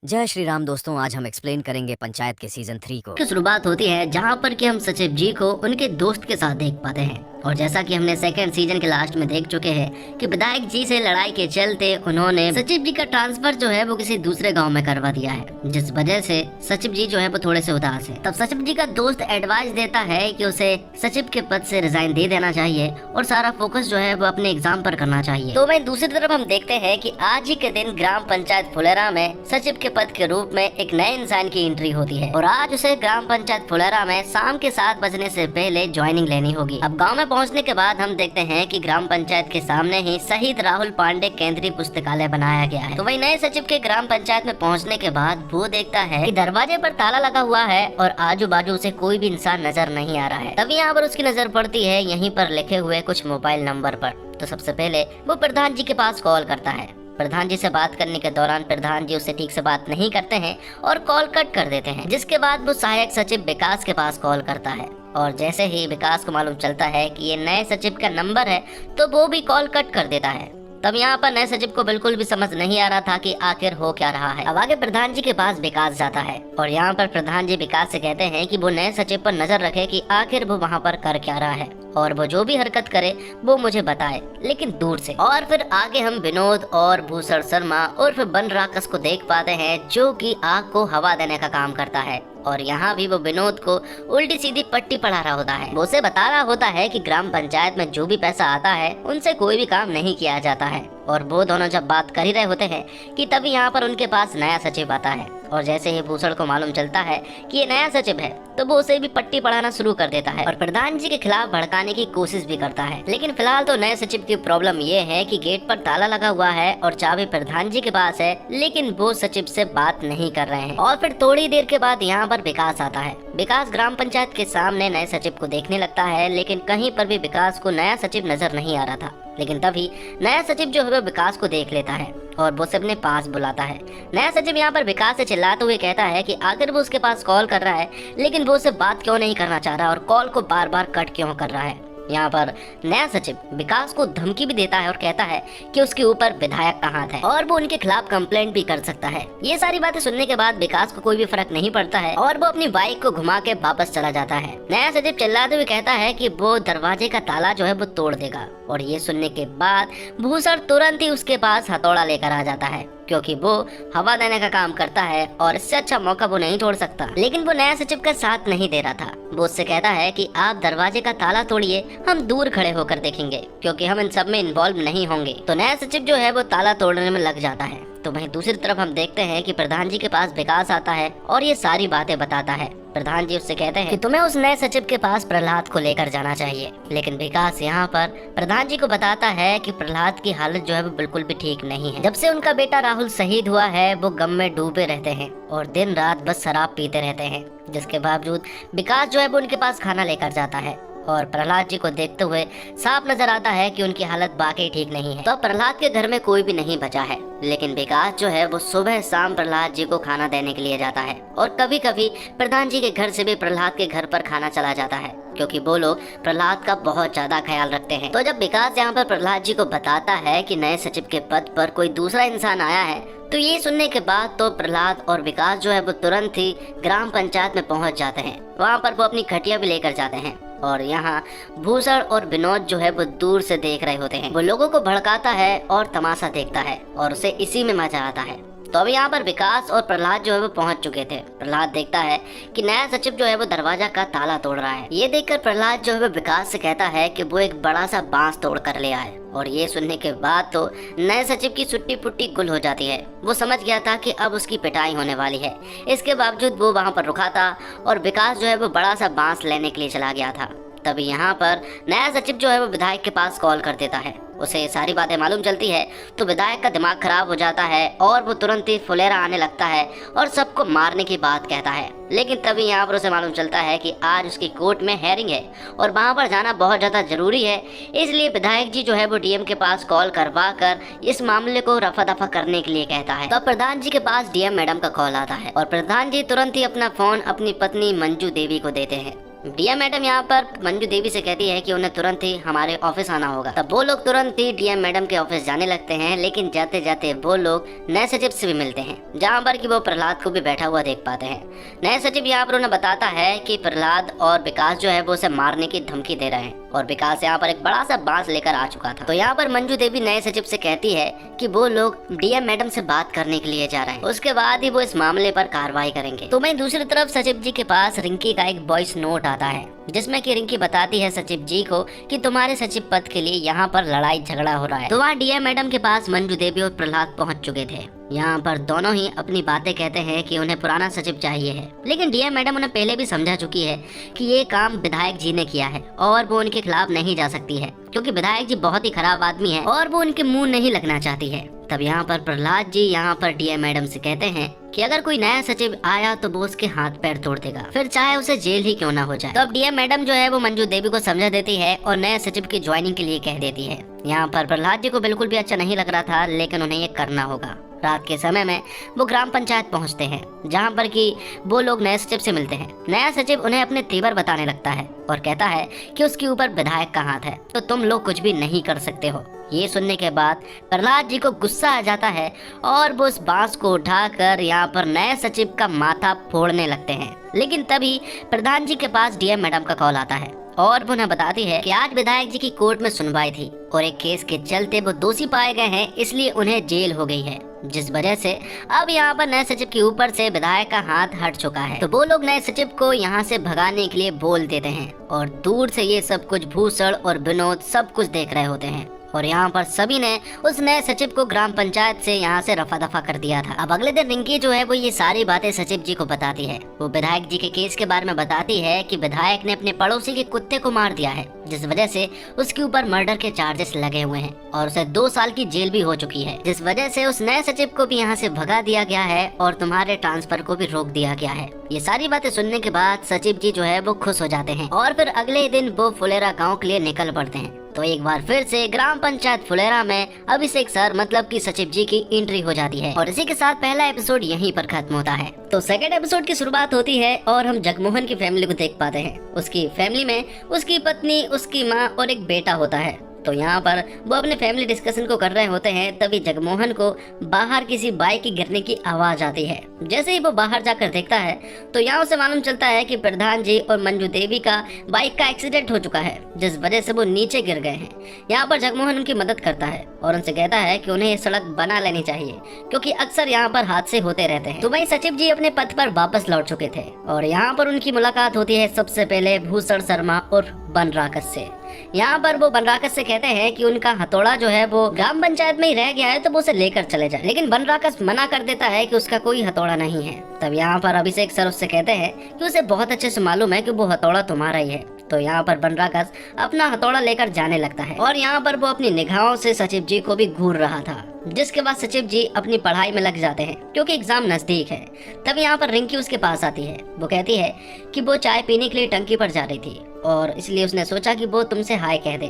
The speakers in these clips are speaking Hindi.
जय श्री राम दोस्तों। आज हम एक्सप्लेन करेंगे पंचायत के सीजन 3 को। की शुरुआत होती है जहाँ पर कि हम सचिव जी को उनके दोस्त के साथ देख पाते हैं। और जैसा कि हमने सेकंड सीजन के लास्ट में देख चुके हैं कि विधायक जी से लड़ाई के चलते उन्होंने सचिव जी का ट्रांसफर जो है वो किसी दूसरे गांव में करवा दिया है, जिस वजह से सचिव जी जो है वो थोड़े से उदास है। तब सचिव जी का दोस्त एडवाइस देता है कि उसे सचिव के पद से रिजाइन दे देना चाहिए और सारा फोकस जो है वो अपने एग्जाम पर करना चाहिए। तो वहीं दूसरी तरफ हम देखते हैं कि आज ही के दिन ग्राम पंचायत फुलेरा में सचिव के पद के रूप में एक नए इंसान की एंट्री होती है और आज उसे ग्राम पंचायत फुलेरा में शाम के 7 बजने से पहले ज्वाइनिंग लेनी होगी। अब गांव में पहुंचने के बाद हम देखते हैं कि ग्राम पंचायत के सामने ही शहीद राहुल पांडे केंद्रीय पुस्तकालय बनाया गया है। तो वही नए सचिव के ग्राम पंचायत में पहुंचने के बाद वो देखता है कि दरवाजे पर ताला लगा हुआ है और आजू बाजू से कोई भी इंसान नजर नहीं आ रहा है। तभी यहाँ पर उसकी नजर पड़ती है यहीं पर लिखे हुए कुछ मोबाइल नंबर पर। तो सबसे पहले वो प्रधान जी के पास कॉल करता है। प्रधान जी से बात करने के दौरान प्रधान जी उससे ठीक से बात नहीं करते हैं और कॉल कट कर देते हैं। जिसके बाद वो सहायक सचिव विकास के पास कॉल करता है और जैसे ही विकास को मालूम चलता है कि ये नए सचिव का नंबर है तो वो भी कॉल कट कर देता है। तब यहाँ पर नए सचिव को बिल्कुल भी समझ नहीं आ रहा था कि आखिर हो क्या रहा है। अब आगे प्रधान जी के पास विकास जाता है और यहाँ पर प्रधान जी विकास से कहते हैं कि वो नए सचिव पर नजर रखे कि आखिर वो वहाँ पर कर क्या रहा है और वो जो भी हरकत करे वो मुझे बताए, लेकिन दूर से। और फिर आगे हम विनोद और भूषण शर्मा और फिर बन राकस को देख पाते हैं जो कि आग को हवा देने का काम करता है। और यहाँ भी वो विनोद को उल्टी सीधी पट्टी पढ़ा रहा होता है। वो उसे बता रहा होता है कि ग्राम पंचायत में जो भी पैसा आता है उनसे कोई भी काम नहीं किया जाता है। और वो दोनों जब बात कर ही रहे होते हैं कि तभी यहाँ पर उनके पास नया सचिव आता है और जैसे ही भूषण को मालूम चलता है कि ये नया सचिव है तो वो उसे भी पट्टी पढ़ाना शुरू कर देता है और प्रधान जी के खिलाफ भड़काने की कोशिश भी करता है। लेकिन फिलहाल तो नए सचिव की प्रॉब्लम ये है कि गेट पर ताला लगा हुआ है और चाबी प्रधान जी के पास है, लेकिन वो सचिव से बात नहीं कर रहे हैं। और फिर थोड़ी देर के बाद यहाँ पर विकास आता है। विकास ग्राम पंचायत के सामने नए सचिव को देखने लगता है, लेकिन कहीं पर भी विकास को नया सचिव नजर नहीं आ रहा था। लेकिन तभी नया सचिव जो है विकास को देख लेता है और वो उसे अपने पास बुलाता है। नया सचिव यहाँ पर विकास से चिल्लाते हुए कहता है कि आखिर वो उसके पास कॉल कर रहा है लेकिन वो उससे बात क्यों नहीं करना चाह रहा और कॉल को बार बार कट क्यों कर रहा है। यहाँ पर नया सचिव विकास को धमकी भी देता है और कहता है कि उसके ऊपर विधायक का हाथ है और वो उनके खिलाफ कंप्लेंट भी कर सकता है। ये सारी बातें सुनने के बाद विकास को कोई भी फर्क नहीं पड़ता है और वो अपनी बाइक को घुमा के वापस चला जाता है। नया सचिव चिल्लाते हुए कहता है कि वो दरवाजे का ताला जो है वो तोड़ देगा और ये सुनने के बाद भूषण तुरंत ही उसके पास हथौड़ा लेकर आ जाता है क्योंकि वो हवा देने का काम करता है और इससे अच्छा मौका वो नहीं छोड़ सकता। लेकिन वो नया सचिव का साथ नहीं दे रहा था। वो उससे कहता है कि आप दरवाजे का ताला तोड़िए, हम दूर खड़े होकर देखेंगे क्योंकि हम इन सब में इन्वॉल्व नहीं होंगे। तो नया सचिव जो है वो ताला तोड़ने में लग जाता है। तो वहीं दूसरी तरफ हम देखते हैं कि प्रधान जी के पास विकास आता है और ये सारी बातें बताता है। प्रधान जी उससे कहते हैं कि तुम्हें उस नए सचिव के पास प्रहलाद को लेकर जाना चाहिए। लेकिन विकास यहाँ पर प्रधान जी को बताता है कि प्रहलाद की हालत जो है वो बिल्कुल भी ठीक नहीं है। जब से उनका बेटा राहुल शहीद हुआ है वो गम में डूबे रहते हैं और दिन रात बस शराब पीते रहते हैं। जिसके बावजूद विकास जो है वो उनके पास खाना लेकर जाता है और प्रहलाद जी को देखते हुए साफ नजर आता है कि उनकी हालत वाकई ठीक नहीं है। तो प्रहलाद के घर में कोई भी नहीं बचा है, लेकिन विकास जो है वो सुबह शाम प्रहलाद जी को खाना देने के लिए जाता है और कभी कभी प्रधान जी के घर से भी प्रहलाद के घर पर खाना चला जाता है क्योंकि वो लोग प्रहलाद का बहुत ज्यादा ख्याल रखते हैं। तो जब विकास यहाँ पर प्रहलाद जी को बताता है कि नए सचिव के पद पर कोई दूसरा इंसान आया है तो ये सुनने के बाद तो प्रहलाद और विकास जो है वो तुरंत ही ग्राम पंचायत में पहुंच जाते हैं। वहाँ पर वो अपनी खटिया भी लेकर जाते हैं और यहाँ भूषण और विनोद जो है वो दूर से देख रहे होते हैं। वो लोगों को भड़काता है और तमाशा देखता है और उसे इसी में मजा आता है। तो अब यहाँ पर विकास और प्रहलाद जो है वो पहुंच चुके थे। प्रहलाद देखता है कि नया सचिव जो है वो दरवाजा का ताला तोड़ रहा है। ये देखकर प्रहलाद जो है वो विकास से कहता है कि वो एक बड़ा सा बांस तोड़ कर ले आए और ये सुनने के बाद तो नए सचिव की सुट्टी पुट्टी गुल हो जाती है। वो समझ गया था कि अब उसकी पिटाई होने वाली है। इसके बावजूद वो वहाँ पर रुका था और विकास जो है वो बड़ा सा बांस लेने के लिए चला गया था। तभी यहाँ पर नया सचिव जो है वो विधायक के पास कॉल कर देता है। उसे ये सारी बातें मालूम चलती है तो विधायक का दिमाग खराब हो जाता है और वो तुरंत ही फुलेरा आने लगता है और सबको मारने की बात कहता है। लेकिन तभी यहाँ पर उसे मालूम चलता है कि आज उसकी कोर्ट में हेयरिंग है और वहाँ पर जाना बहुत ज़्यादा जरूरी है। इसलिए विधायक जी जो है वो डीएम के पास कॉल करवा कर इस मामले को रफा दफा करने के लिए कहता है। तो प्रधान जी के पास डीएम मैडम का कॉल आता है और प्रधान जी तुरंत ही अपना फोन अपनी पत्नी मंजू देवी को देते हैं डीएम मैडम यहाँ पर मंजू देवी से कहती है कि उन्हें तुरंत ही हमारे ऑफिस आना होगा। तब वो लोग तुरंत ही डीएम मैडम के ऑफिस जाने लगते हैं, लेकिन जाते जाते वो लोग नए सचिव से भी मिलते हैं, जहाँ पर कि वो प्रहलाद को भी बैठा हुआ देख पाते हैं। नए सचिव यहाँ पर उन्हें बताता है कि प्रहलाद और विकास जो है वो उसे मारने की धमकी दे रहे हैं और विकास यहाँ पर एक बड़ा सा बांस लेकर आ चुका था। तो यहाँ पर मंजू देवी नए सचिव से कहती है कि वो लोग डीएम मैडम से बात करने के लिए जा रहे हैं, उसके बाद ही वो इस मामले पर कार्रवाई करेंगे। तो वहीं दूसरी तरफ सचिव जी के पास रिंकी का एक वॉइस नोट आता है, जिसमें कि रिंकी बताती है सचिव जी को कि तुम्हारे सचिव पद के लिए यहाँ पर लड़ाई झगड़ा हो रहा है। तो वहाँ डीएम मैडम के पास मंजू देवी और प्रहलाद पहुँच चुके थे। यहाँ पर दोनों ही अपनी बातें कहते हैं कि उन्हें पुराना सचिव चाहिए है, लेकिन डीएम मैडम उन्हें पहले भी समझा चुकी है कि ये काम विधायक जी ने किया है और वो उनके खिलाफ नहीं जा सकती है, क्योंकि विधायक जी बहुत ही खराब आदमी है और वो उनके मुंह नहीं लगना चाहती है। तब यहाँ पर प्रहलाद जी यहाँ पर डीएम मैडम से कहते हैं कि अगर कोई नया सचिव आया तो वो उसके हाथ पैर तोड़ देगा, फिर चाहे उसे जेल ही क्यों ना हो जाए। तो अब डीएम मैडम जो है वो मंजू देवी को समझा देती है और नए सचिव की ज्वाइनिंग के लिए कह देती है। यहाँ पर प्रहलाद जी को बिल्कुल भी अच्छा नहीं लग रहा था, लेकिन उन्हें ये करना होगा। रात के समय में वो ग्राम पंचायत पहुंचते हैं, जहां पर कि वो लोग नए सचिव से मिलते हैं। नया सचिव उन्हें अपने तेवर बताने लगता है और कहता है कि उसके ऊपर विधायक का हाथ है, तो तुम लोग कुछ भी नहीं कर सकते हो। ये सुनने के बाद प्रहलाद जी को गुस्सा आ जाता है और वो उस बांस को उठाकर यहाँ पर नए सचिव का माथा फोड़ने लगते हैं। लेकिन तभी प्रधान जी के पास डीएम मैडम का कॉल आता है और वो उन्हें बताती है कि आज विधायक जी की कोर्ट में सुनवाई थी और एक केस के चलते वो दोषी पाए गए हैं, इसलिए उन्हें जेल हो गई है, जिस वजह से अब यहाँ पर नए सचिव के ऊपर से विधायक का हाथ हट चुका है। तो वो लोग नए सचिव को यहाँ से भगाने के लिए बोल देते हैं और दूर से ये सब कुछ भूषण और विनोद सब कुछ देख रहे होते हैं और यहाँ पर सभी ने उस नए सचिव को ग्राम पंचायत से यहाँ से रफा दफा कर दिया था। अब अगले दिन रिंकी जो है वो ये सारी बातें सचिव जी को बताती है। वो विधायक जी के केस के बारे में बताती है कि विधायक ने अपने पड़ोसी के कुत्ते को मार दिया है, जिस वजह से उसके ऊपर मर्डर के चार्जेस लगे हुए हैं और उसे 2 साल की जेल भी हो चुकी है, जिस वजह से उस नए सचिव को भी यहाँ से भगा दिया गया है और तुम्हारे ट्रांसफर को भी रोक दिया गया है। ये सारी बातें सुनने के बाद सचिव जी जो है वो खुश हो जाते हैं और फिर अगले दिन वो फुलेरा गाँव के लिए निकल पड़ते हैं। तो एक बार फिर से ग्राम पंचायत फुलेरा में अभिषेक सर मतलब कि सचिव जी की एंट्री हो जाती है और इसी के साथ पहला एपिसोड यहीं पर खत्म होता है। तो सेकंड एपिसोड की शुरुआत होती है और हम जगमोहन की फैमिली को देख पाते हैं। उसकी फैमिली में उसकी पत्नी, उसकी माँ और एक बेटा होता है। तो यहाँ पर वो अपने फैमिली डिस्कशन को कर रहे होते हैं, तभी जगमोहन को बाहर किसी बाइक की गिरने की आवाज आती है। जैसे ही वो बाहर जाकर देखता है तो यहाँ उसे मालूम चलता है कि प्रधान जी और मंजू देवी का बाइक का एक्सीडेंट हो चुका है, जिस वजह से वो नीचे गिर गए हैं। यहाँ पर जगमोहन उनकी मदद करता है और उनसे कहता है कि उन्हें ये सड़क बना लेनी चाहिए, क्योंकि अक्सर यहाँ पर हादसे होते रहते हैं। तो वहीं सचिव जी अपने पद पर वापस लौट चुके थे और यहाँ पर उनकी मुलाकात होती है सबसे पहले भूषण शर्मा और बनराकस से। यहाँ पर वो बनराकस से कहते हैं कि उनका हथौड़ा जो है वो ग्राम पंचायत में ही रह गया है, तो वो उसे लेकर चले जाए, लेकिन बनराकस मना कर देता है कि उसका कोई हथौड़ा नहीं है। तब यहाँ पर अभिषेक सर उससे कहते हैं कि उसे बहुत अच्छे से मालूम है कि वो हथौड़ा तुम्हारा ही है। तो यहाँ पर बनराकस अपना हथौड़ा लेकर जाने लगता है और यहाँ पर वो अपनी निगाहों से सचिव जी को भी घूर रहा था, जिसके बाद सचिव जी अपनी पढ़ाई में लग जाते हैं क्योंकि एग्जाम नजदीक है। तब यहाँ पर रिंकी उसके पास आती है। वो कहती है कि वो चाय पीने के लिए टंकी पर जा रही थी और इसलिए उसने सोचा कि वो तुमसे हाय कह दे,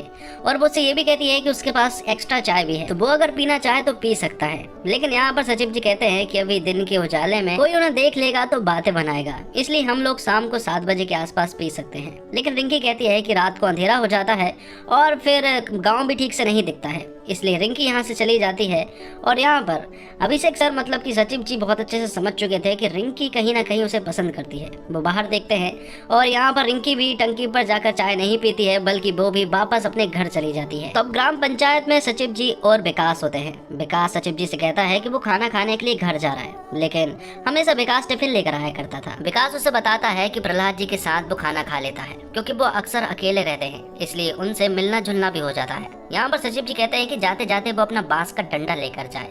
और वो उससे ये भी कहती है कि उसके पास एक्स्ट्रा चाय भी है, तो वो अगर पीना चाहे तो पी सकता है। लेकिन यहाँ पर सचिव जी कहते हैं कि अभी दिन के उजाले में कोई उन्हें देख लेगा तो बातें बनाएगा, इसलिए हम लोग शाम को 7 बजे के आसपास पी सकते हैं। लेकिन रिंकी कहती है कि रात को अंधेरा हो जाता है और फिर गाँव भी ठीक से नहीं दिखता है, इसलिए रिंकी यहाँ से चली जाती है। और यहाँ पर अभिषेक सर मतलब कि सचिव जी बहुत अच्छे से समझ चुके थे कि रिंकी कहीं ना कहीं उसे पसंद करती है। वो बाहर देखते हैं और यहाँ पर रिंकी भी टंकी पर जाकर चाय नहीं पीती है, बल्कि वो भी वापस अपने घर चली जाती है। तब ग्राम पंचायत में सचिव जी और विकास होते हैं। विकास सचिव जी से कहता है कि वो खाना खाने के लिए घर जा रहा है, लेकिन हमेशा विकास टिफिन लेकर आया करता था। विकास उसे बताता है कि प्रहलाद जी के साथ वो खाना खा लेता है, क्योंकि वो अक्सर अकेले रहते हैं, इसलिए उनसे मिलना जुलना भी हो जाता है। यहाँ पर सचिव जी कहते हैं कि जाते जाते वो अपना बांस का डंडा लेकर जाए,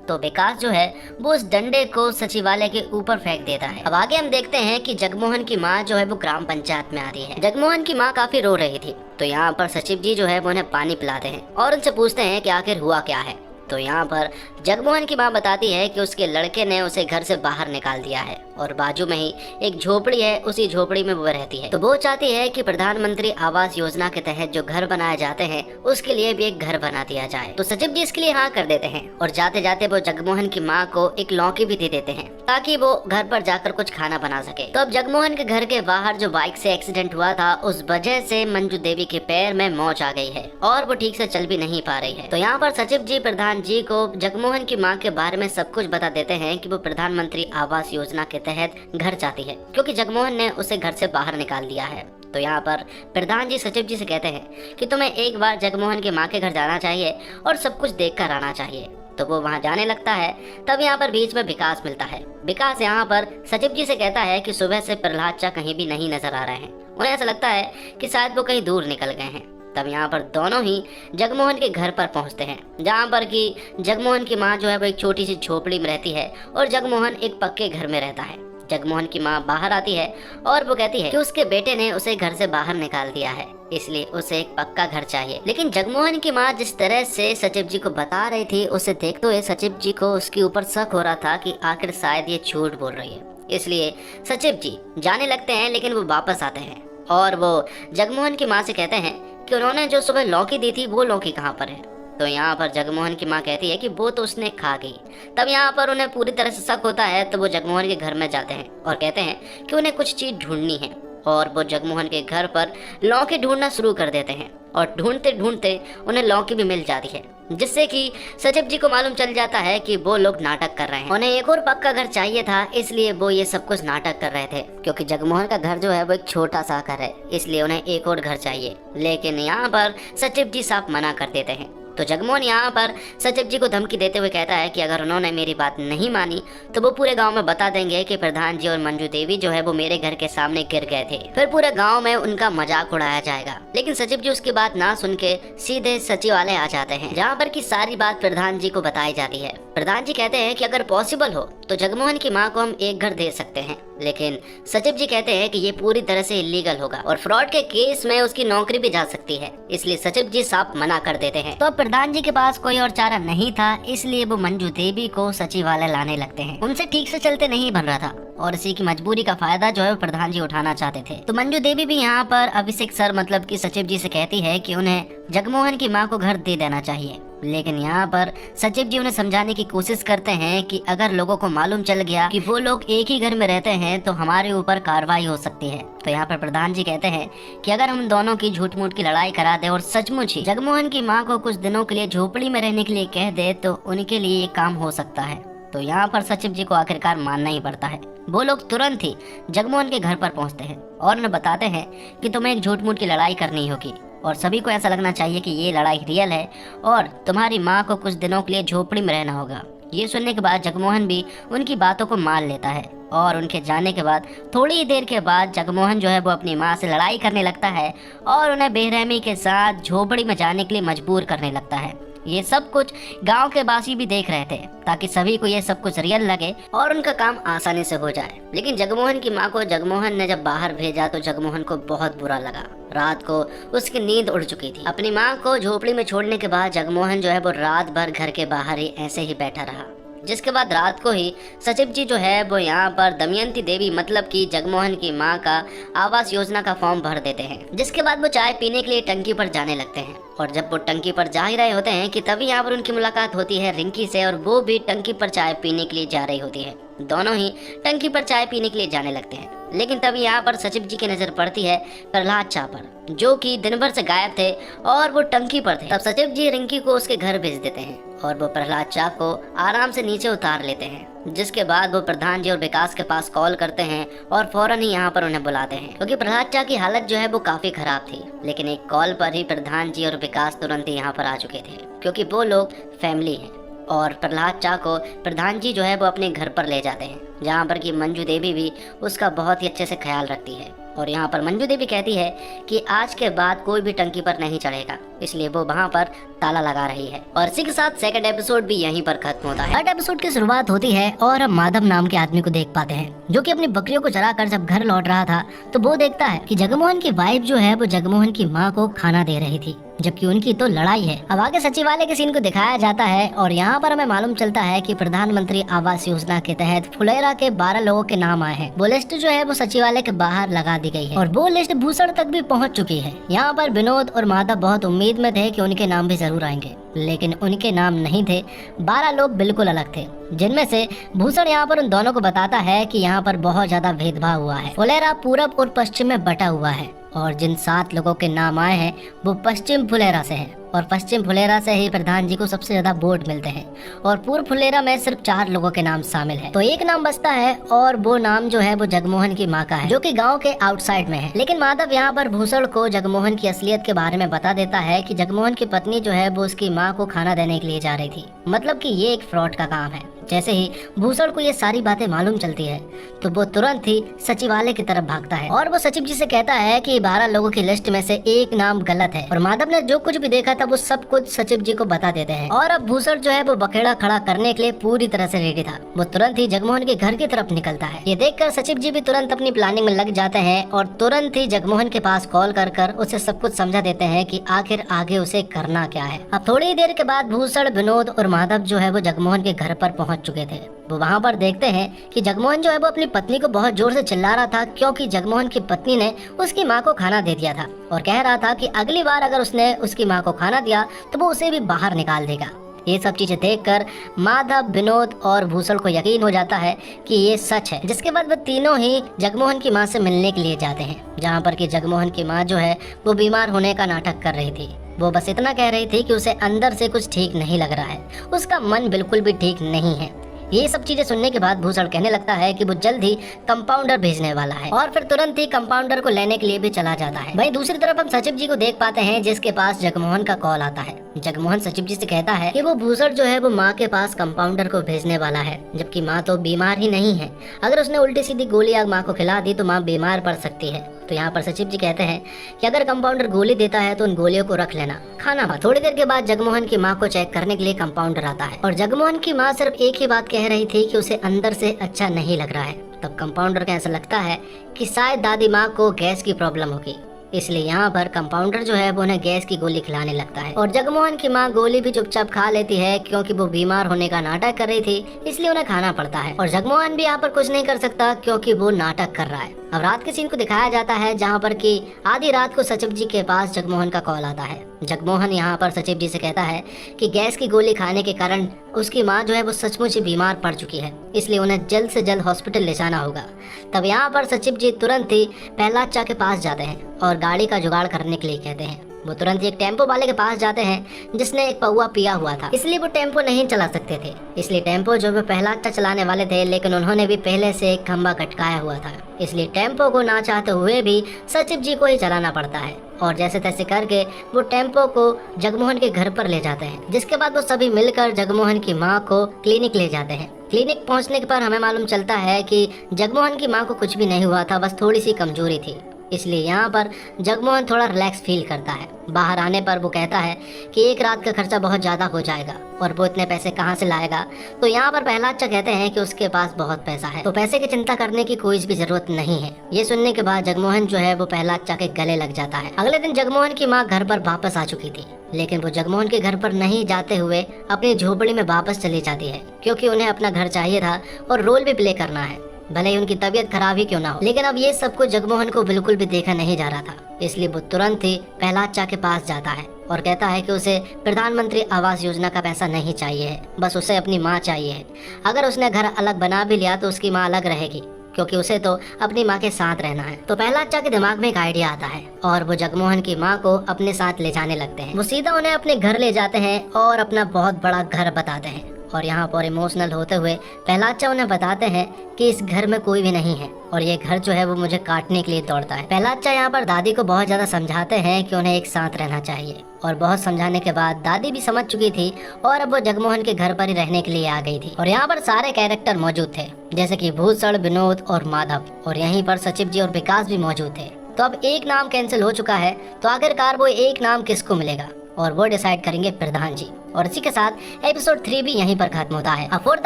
तो विकास जो है वो उस डंडे को सचिवालय के ऊपर फेंक देता है। अब आगे हम देखते हैं कि जगमोहन की माँ जो है वो ग्राम पंचायत में आती है। जगमोहन की माँ काफी रो रही थी, तो यहाँ पर सचिव जी जो है वो उन्हें पानी पिलाते हैं और उनसे पूछते हैं कि आखिर हुआ क्या है। तो यहाँ पर जगमोहन की माँ बताती है कि उसके लड़के ने उसे घर से बाहर निकाल दिया है और बाजू में ही एक झोपड़ी है, उसी झोपड़ी में वो रहती है। तो वो चाहती है कि प्रधानमंत्री आवास योजना के तहत जो घर बनाए जाते हैं उसके लिए भी एक घर बना दिया जाए। तो सचिव जी इसके लिए हाँ कर देते हैं और जाते जाते वो जगमोहन की माँ को एक लौकी भी दे देते हैं ताकि वो घर पर जाकर कुछ खाना बना सके। तो अब जगमोहन के घर के बाहर जो बाइक से एक्सीडेंट हुआ था उस वजह से मंजू देवी के पैर में मोच आ गई है और वो ठीक से चल भी नहीं पा रही है। तो यहाँ पर सचिव जी प्रधान जी को जगमोहन की माँ के बारे में सब कुछ बता देते हैं कि वो प्रधानमंत्री आवास योजना के तहत घर चाहती है क्योंकि जगमोहन ने उसे घर से बाहर निकाल दिया है। तो यहाँ पर प्रधान जी सचिव जी से कहते हैं कि तुम्हें एक बार जगमोहन की माँ के घर जाना चाहिए और सब कुछ देख कर आना चाहिए। तो वो वहाँ जाने लगता है। तब यहाँ पर बीच में विकास मिलता है। विकास यहाँ पर सचिव जी से कहता है कि सुबह से प्रहलाद चा कहीं भी नहीं नजर आ रहे हैं। उन्हें ऐसा लगता है कि शायद वो कहीं दूर निकल गए हैं। तब यहाँ पर दोनों ही जगमोहन के घर पर पहुँचते हैं जहाँ पर कि जगमोहन की माँ जो है वो एक छोटी सी झोपड़ी में रहती है और जगमोहन एक पक्के घर में रहता है। जगमोहन की माँ बाहर आती है और वो कहती है कि उसके बेटे ने उसे घर से बाहर निकाल दिया है, इसलिए उसे एक पक्का घर चाहिए। लेकिन जगमोहन की माँ जिस तरह से सचिव जी को बता रही थी उसे देखते हुए सचिव जी को उसके ऊपर शक हो रहा था कि आखिर शायद ये झूठ बोल रही है। इसलिए सचिव जी जाने लगते हैं लेकिन वो वापस आते हैं और वो जगमोहन की माँ से कहते हैं कि उन्होंने जो सुबह लौकी दी थी वो लौकी कहाँ पर है। तो यहाँ पर जगमोहन की माँ कहती है कि वो तो उसने खा गई। तब यहाँ पर उन्हें पूरी तरह से शक होता है। तो वो जगमोहन के घर में जाते हैं और कहते हैं कि उन्हें कुछ चीज ढूंढनी है और वो जगमोहन के घर पर लौकी ढूंढना शुरू कर देते हैं और ढूंढते ढूंढते उन्हें लौकी भी मिल जाती है, जिससे कि सचिव जी को मालूम चल जाता है कि वो लोग नाटक कर रहे हैं। उन्हें एक और पक्का घर चाहिए था, इसलिए वो ये सब कुछ नाटक कर रहे थे क्योंकि जगमोहन का घर जो है वो एक छोटा सा घर है, इसलिए उन्हें एक और घर चाहिए। लेकिन यहाँ पर सचिव जी साफ मना कर देते हैं। तो जगमोहन यहाँ पर सचिव जी को धमकी देते हुए कहता है कि अगर उन्होंने मेरी बात नहीं मानी तो वो पूरे गांव में बता देंगे कि प्रधान जी और मंजू देवी जो है वो मेरे घर के सामने गिर गए थे, फिर पूरे गांव में उनका मजाक उड़ाया जाएगा। लेकिन सचिव जी उसकी बात ना सुन के सीधे सचिवालय आ जाते हैं जहाँ पर की सारी बात प्रधान जी को बताई जाती है। प्रधान जी कहते हैं कि अगर पॉसिबल हो तो जगमोहन की माँ को हम एक घर दे सकते हैं, लेकिन सचिव जी कहते हैं कि ये पूरी तरह से इलीगल होगा और फ्रॉड के केस में उसकी नौकरी भी जा सकती है, इसलिए सचिव जी साफ मना कर देते हैं। तो प्रधान जी के पास कोई और चारा नहीं था, इसलिए वो मंजू देवी को सचिवालय लाने लगते हैं। उनसे ठीक से चलते नहीं बन रहा था और इसी की मजबूरी का फायदा जो है प्रधान जी उठाना चाहते थे। तो मंजू देवी भी यहाँ पर अभिषेक सर मतलब कि सचिव जी से कहती है कि उन्हें जगमोहन की माँ को घर दे देना चाहिए। लेकिन यहाँ पर सचिव जी उन्हें समझाने की कोशिश करते हैं कि अगर लोगों को मालूम चल गया कि वो लोग एक ही घर में रहते हैं तो हमारे ऊपर कार्रवाई हो सकती है। तो यहाँ पर प्रधान जी कहते हैं कि अगर हम दोनों की झूठ मूठ की लड़ाई करा दे और सचमुच ही जगमोहन की माँ को कुछ दिनों के लिए झोपड़ी में रहने के लिए कह दे तो उनके लिए ये काम हो सकता है। तो यहाँ पर सचिव जी को आखिरकार मानना ही पड़ता है। वो लोग तुरंत ही जगमोहन के घर पर पहुँचते हैं और उन्हें बताते हैं कि तुम्हें एक झूठ मूठ की लड़ाई करनी होगी और सभी को ऐसा लगना चाहिए कि ये लड़ाई रियल है और तुम्हारी माँ को कुछ दिनों के लिए झोपड़ी में रहना होगा। ये सुनने के बाद जगमोहन भी उनकी बातों को मान लेता है और उनके जाने के बाद थोड़ी ही देर के बाद जगमोहन जो है वो अपनी माँ से लड़ाई करने लगता है और उन्हें बेरहमी के साथ झोपड़ी में जाने के लिए मजबूर करने लगता है। ये सब कुछ गांव के वासी भी देख रहे थे ताकि सभी को ये सब कुछ रियल लगे और उनका काम आसानी से हो जाए। लेकिन जगमोहन की माँ को जगमोहन ने जब बाहर भेजा तो जगमोहन को बहुत बुरा लगा। रात को उसकी नींद उड़ चुकी थी। अपनी माँ को झोपड़ी में छोड़ने के बाद जगमोहन जो है वो रात भर घर के बाहर ही ऐसे ही बैठा रहा, जिसके बाद रात को ही सचिव जी जो है वो यहाँ पर दमयंती देवी मतलब कि जगमोहन की माँ का आवास योजना का फॉर्म भर देते हैं। जिसके बाद वो चाय पीने के लिए टंकी पर जाने लगते हैं और जब वो टंकी पर जा ही रहे होते हैं कि तभी यहाँ पर उनकी मुलाकात होती है रिंकी से और वो भी टंकी पर चाय पीने के लिए जा रही होती है। दोनों ही टंकी पर चाय पीने के लिए जाने लगते हैं। लेकिन तभी यहाँ पर सचिव जी की नजर पड़ती है प्रहलाद चा पर, जो कि दिन भर से गायब थे और वो टंकी पर थे। तब सचिव जी रिंकी को उसके घर भेज देते हैं और वो प्रहलाद चा को आराम से नीचे उतार लेते हैं। जिसके बाद वो प्रधान जी और विकास के पास कॉल करते हैं और फौरन ही यहाँ पर उन्हें बुलाते हैं क्योंकि प्रहलाद चा की हालत जो है वो काफी खराब थी। लेकिन एक कॉल पर ही प्रधान जी और विकास तुरंत ही यहाँ पर आ चुके थे क्योंकि वो लोग फैमिली हैं और प्रहलाद चा को प्रधान जी जो है वो अपने घर पर ले जाते हैं जहाँ पर कि मंजू देवी भी उसका बहुत ही अच्छे से ख्याल रखती है। और यहाँ पर मंजू देवी कहती है कि आज के बाद कोई भी टंकी पर नहीं चढ़ेगा, इसलिए वो वहाँ पर ताला लगा रही है। और इसी के साथ सेकंड एपिसोड भी यहीं पर खत्म होता है। थर्ड एपिसोड की शुरुआत होती है और हम माधव नाम के आदमी को देख पाते हैं जो कि अपनी बकरियों को चराकर जब घर लौट रहा था तो वो देखता है कि जगमोहन की वाइफ जो है वो जगमोहन की माँ को खाना दे रही थी जबकि उनकी तो लड़ाई है। अब आगे सचिवालय के सीन को दिखाया जाता है और यहाँ पर हमें मालूम चलता है कि प्रधानमंत्री आवास योजना के तहत फुलेरा के 12 लोगों के नाम आए हैं। वो लिस्ट जो है वो सचिवालय के बाहर लगा दी गई है और वो लिस्ट भूषण तक भी पहुँच चुकी है। यहाँ पर विनोद और माधव बहुत उम्मीद में थे कि उनके नाम भी जरूर आएंगे, लेकिन उनके नाम नहीं थे। 12 लोग बिल्कुल अलग थे, जिनमें से भूषण यहाँ पर उन दोनों को बताता है कि यहाँ पर बहुत ज्यादा भेदभाव हुआ है। फुलेरा पूरब और पश्चिम में बटा हुआ है और जिन 7 लोगों के नाम आए हैं वो पश्चिम फुलेरा से हैं और पश्चिम फुलेरा से ही प्रधान जी को सबसे ज्यादा वोट मिलते हैं और पूर्व फुलेरा में सिर्फ 4 लोगों के नाम शामिल है। तो एक नाम बचता है और वो नाम जो है वो जगमोहन की माँ का है, जो कि गांव के आउटसाइड में है। लेकिन माधव यहाँ पर भूषण को जगमोहन की असलियत के बारे में बता देता है कि जगमोहन की पत्नी जो है वो उसकी माँ को खाना देने के लिए जा रही थी, मतलब कि ये एक फ्रॉड का काम है। जैसे ही भूषण को ये सारी बातें मालूम चलती है तो वो तुरंत ही सचिवालय की तरफ भागता है और वो सचिव जी से कहता है कि 12 लोगों की लिस्ट में से एक नाम गलत है। और माधव ने जो कुछ भी देखा था वो सब कुछ सचिव जी को बता देते हैं और अब भूषण जो है वो बखेड़ा खड़ा करने के लिए पूरी तरह से रेडी था। वो तुरंत ही जगमोहन के घर की तरफ निकलता है। ये देखकर सचिव जी भी तुरंत अपनी प्लानिंग में लग जाते हैं और तुरंत ही जगमोहन के पास कॉल कर उसे सब कुछ समझा देते हैं कि आखिर आगे उसे करना क्या है। अब थोड़ी देर के बाद भूषण, विनोद और माधव जो है वो जगमोहन के घर पर पहुंच चुके थे। वो वहां पर देखते हैं कि जगमोहन जो है वो अपनी पत्नी को बहुत जोर से चिल्ला रहा था, क्योंकि जगमोहन की पत्नी ने उसकी माँ को खाना दे दिया था और कह रहा था कि अगली बार अगर उसने उसकी माँ को खाना दिया तो वो उसे भी बाहर निकाल देगा। ये सब चीजें देखकर माधव, विनोद और भूषण को यकीन हो जाता है कि ये सच है। जिसके बाद वो तीनों ही जगमोहन की माँ से मिलने के लिए जाते हैं, जहाँ पर कि जगमोहन की माँ जो है वो बीमार होने का नाटक कर रही थी। वो बस इतना कह रही थी कि उसे अंदर से कुछ ठीक नहीं लग रहा है, उसका मन बिल्कुल भी ठीक नहीं है। ये सब चीजें सुनने के बाद भूषण कहने लगता है कि वो जल्द ही कंपाउंडर भेजने वाला है और फिर तुरंत ही कंपाउंडर को लेने के लिए भी चला जाता है। वहीं दूसरी तरफ हम सचिव जी को देख पाते हैं, जिसके पास जगमोहन का कॉल आता है। जगमोहन सचिव जी से कहता है कि वो भूषण जो है वो माँ के पास कंपाउंडर को भेजने वाला है, जबकि माँ तो बीमार ही नहीं है। अगर उसने उल्टी सीधी गोली माँ को खिला दी तो माँ बीमार पड़ सकती है। तो यहाँ पर सचिव जी कहते हैं कि अगर कंपाउंडर गोली देता है तो उन गोलियों को रख लेना, खाना मत। थोड़ी देर के बाद जगमोहन की माँ को चेक करने के लिए कंपाउंडर आता है और जगमोहन की माँ सिर्फ एक ही बात कह रही थी कि उसे अंदर से अच्छा नहीं लग रहा है। तब कंपाउंडर को ऐसा लगता है कि शायद दादी माँ को गैस की प्रॉब्लम होगी, इसलिए यहाँ पर कंपाउंडर जो है वो उन्हें गैस की गोली खिलाने लगता है और जगमोहन की माँ गोली भी चुपचाप खा लेती है, क्योंकि वो बीमार होने का नाटक कर रही थी, इसलिए उन्हें खाना पड़ता है। और जगमोहन भी यहाँ पर कुछ नहीं कर सकता क्योंकि वो नाटक कर रहा है। अब रात के सीन को दिखाया जाता है, जहाँ पर कि आधी रात को सचिव जी के पास जगमोहन का कॉल आता है। जगमोहन यहाँ पर सचिव जी से कहता है कि गैस की गोली खाने के कारण उसकी माँ जो है वो सचमुच ही बीमार पड़ चुकी है, इसलिए उन्हें जल्द से जल्द हॉस्पिटल ले जाना होगा। तब यहाँ पर सचिव जी तुरंत ही प्रहलाद चा के पास जाते हैं और गाड़ी का जुगाड़ करने के लिए कहते हैं। वो तुरंत ही एक टेम्पो वाले के पास जाते हैं जिसने एक पौवा पिया हुआ था, इसलिए वो टेम्पो नहीं चला सकते थे। इसलिए टेम्पो जो वो प्रहलाद चा चलाने वाले थे, लेकिन उन्होंने भी पहले से एक खंबा कटकाया हुआ था, इसलिए टेम्पो को ना चाहते हुए भी सचिव जी को ही चलाना पड़ता है। और जैसे तैसे करके वो टेम्पो को जगमोहन के घर पर ले जाते हैं, जिसके बाद वो सभी मिलकर जगमोहन की माँ को क्लिनिक ले जाते हैं। क्लिनिक पहुंचने के पर हमें मालूम चलता है कि जगमोहन की माँ को कुछ भी नहीं हुआ था, बस थोड़ी सी कमजोरी थी, इसलिए यहाँ पर जगमोहन थोड़ा रिलैक्स फील करता है। बाहर आने पर वो कहता है कि एक रात का खर्चा बहुत ज़्यादा हो जाएगा और वो इतने पैसे कहाँ से लाएगा। तो यहाँ पर प्रहलाद चा कहते हैं कि उसके पास बहुत पैसा है, तो पैसे की चिंता करने की कोई भी जरूरत नहीं है। ये सुनने के बाद जगमोहन जो है वो प्रहलाद चा के गले लग जाता है। अगले दिन जगमोहन की माँ घर पर वापस आ चुकी थी, लेकिन वो जगमोहन के घर पर नहीं जाते हुए अपनी झोपड़ी में वापस चली जाती है, क्योंकि उन्हें अपना घर चाहिए था और रोल भी प्ले करना है, भले ही उनकी तबीयत खराब ही क्यों ना हो। लेकिन अब ये सब कुछ जगमोहन को बिल्कुल भी देखा नहीं जा रहा था, इसलिए वो तुरंत ही प्रहलाद चा के पास जाता है और कहता है कि उसे प्रधानमंत्री आवास योजना का पैसा नहीं चाहिए है, बस उसे अपनी माँ चाहिए है। अगर उसने घर अलग बना भी लिया तो उसकी माँ अलग रहेगी, क्योंकि उसे तो अपनी माँ के साथ रहना है। तो प्रहलाद चा के दिमाग में एक आइडिया आता है और वो जगमोहन की माँ को अपने साथ ले जाने लगते हैं। वो सीधा उन्हें अपने घर ले जाते हैं और अपना बहुत बड़ा घर बताते हैं। और यहाँ पर इमोशनल होते हुए प्रहलाद चा उन्हें बताते हैं कि इस घर में कोई भी नहीं है और ये घर जो है वो मुझे काटने के लिए दौड़ता है। प्रहलाद चा यहाँ पर दादी को बहुत ज्यादा समझाते हैं कि उन्हें एक साथ रहना चाहिए, और बहुत समझाने के बाद दादी भी समझ चुकी थी और अब वो जगमोहन के घर पर ही रहने के लिए आ गई थी। और यहाँ पर सारे कैरेक्टर मौजूद थे, जैसे कि भूषण, विनोद और माधव, और यहीं पर सचिव जी और विकास भी मौजूद थे। तो अब एक नाम कैंसिल हो चुका है, तो आखिरकार वो एक नाम किसको मिलेगा, और वो डिसाइड करेंगे प्रधान जी। और इसी के साथ एपिसोड 3 भी यहीं पर खत्म होता है। अब फोर्थ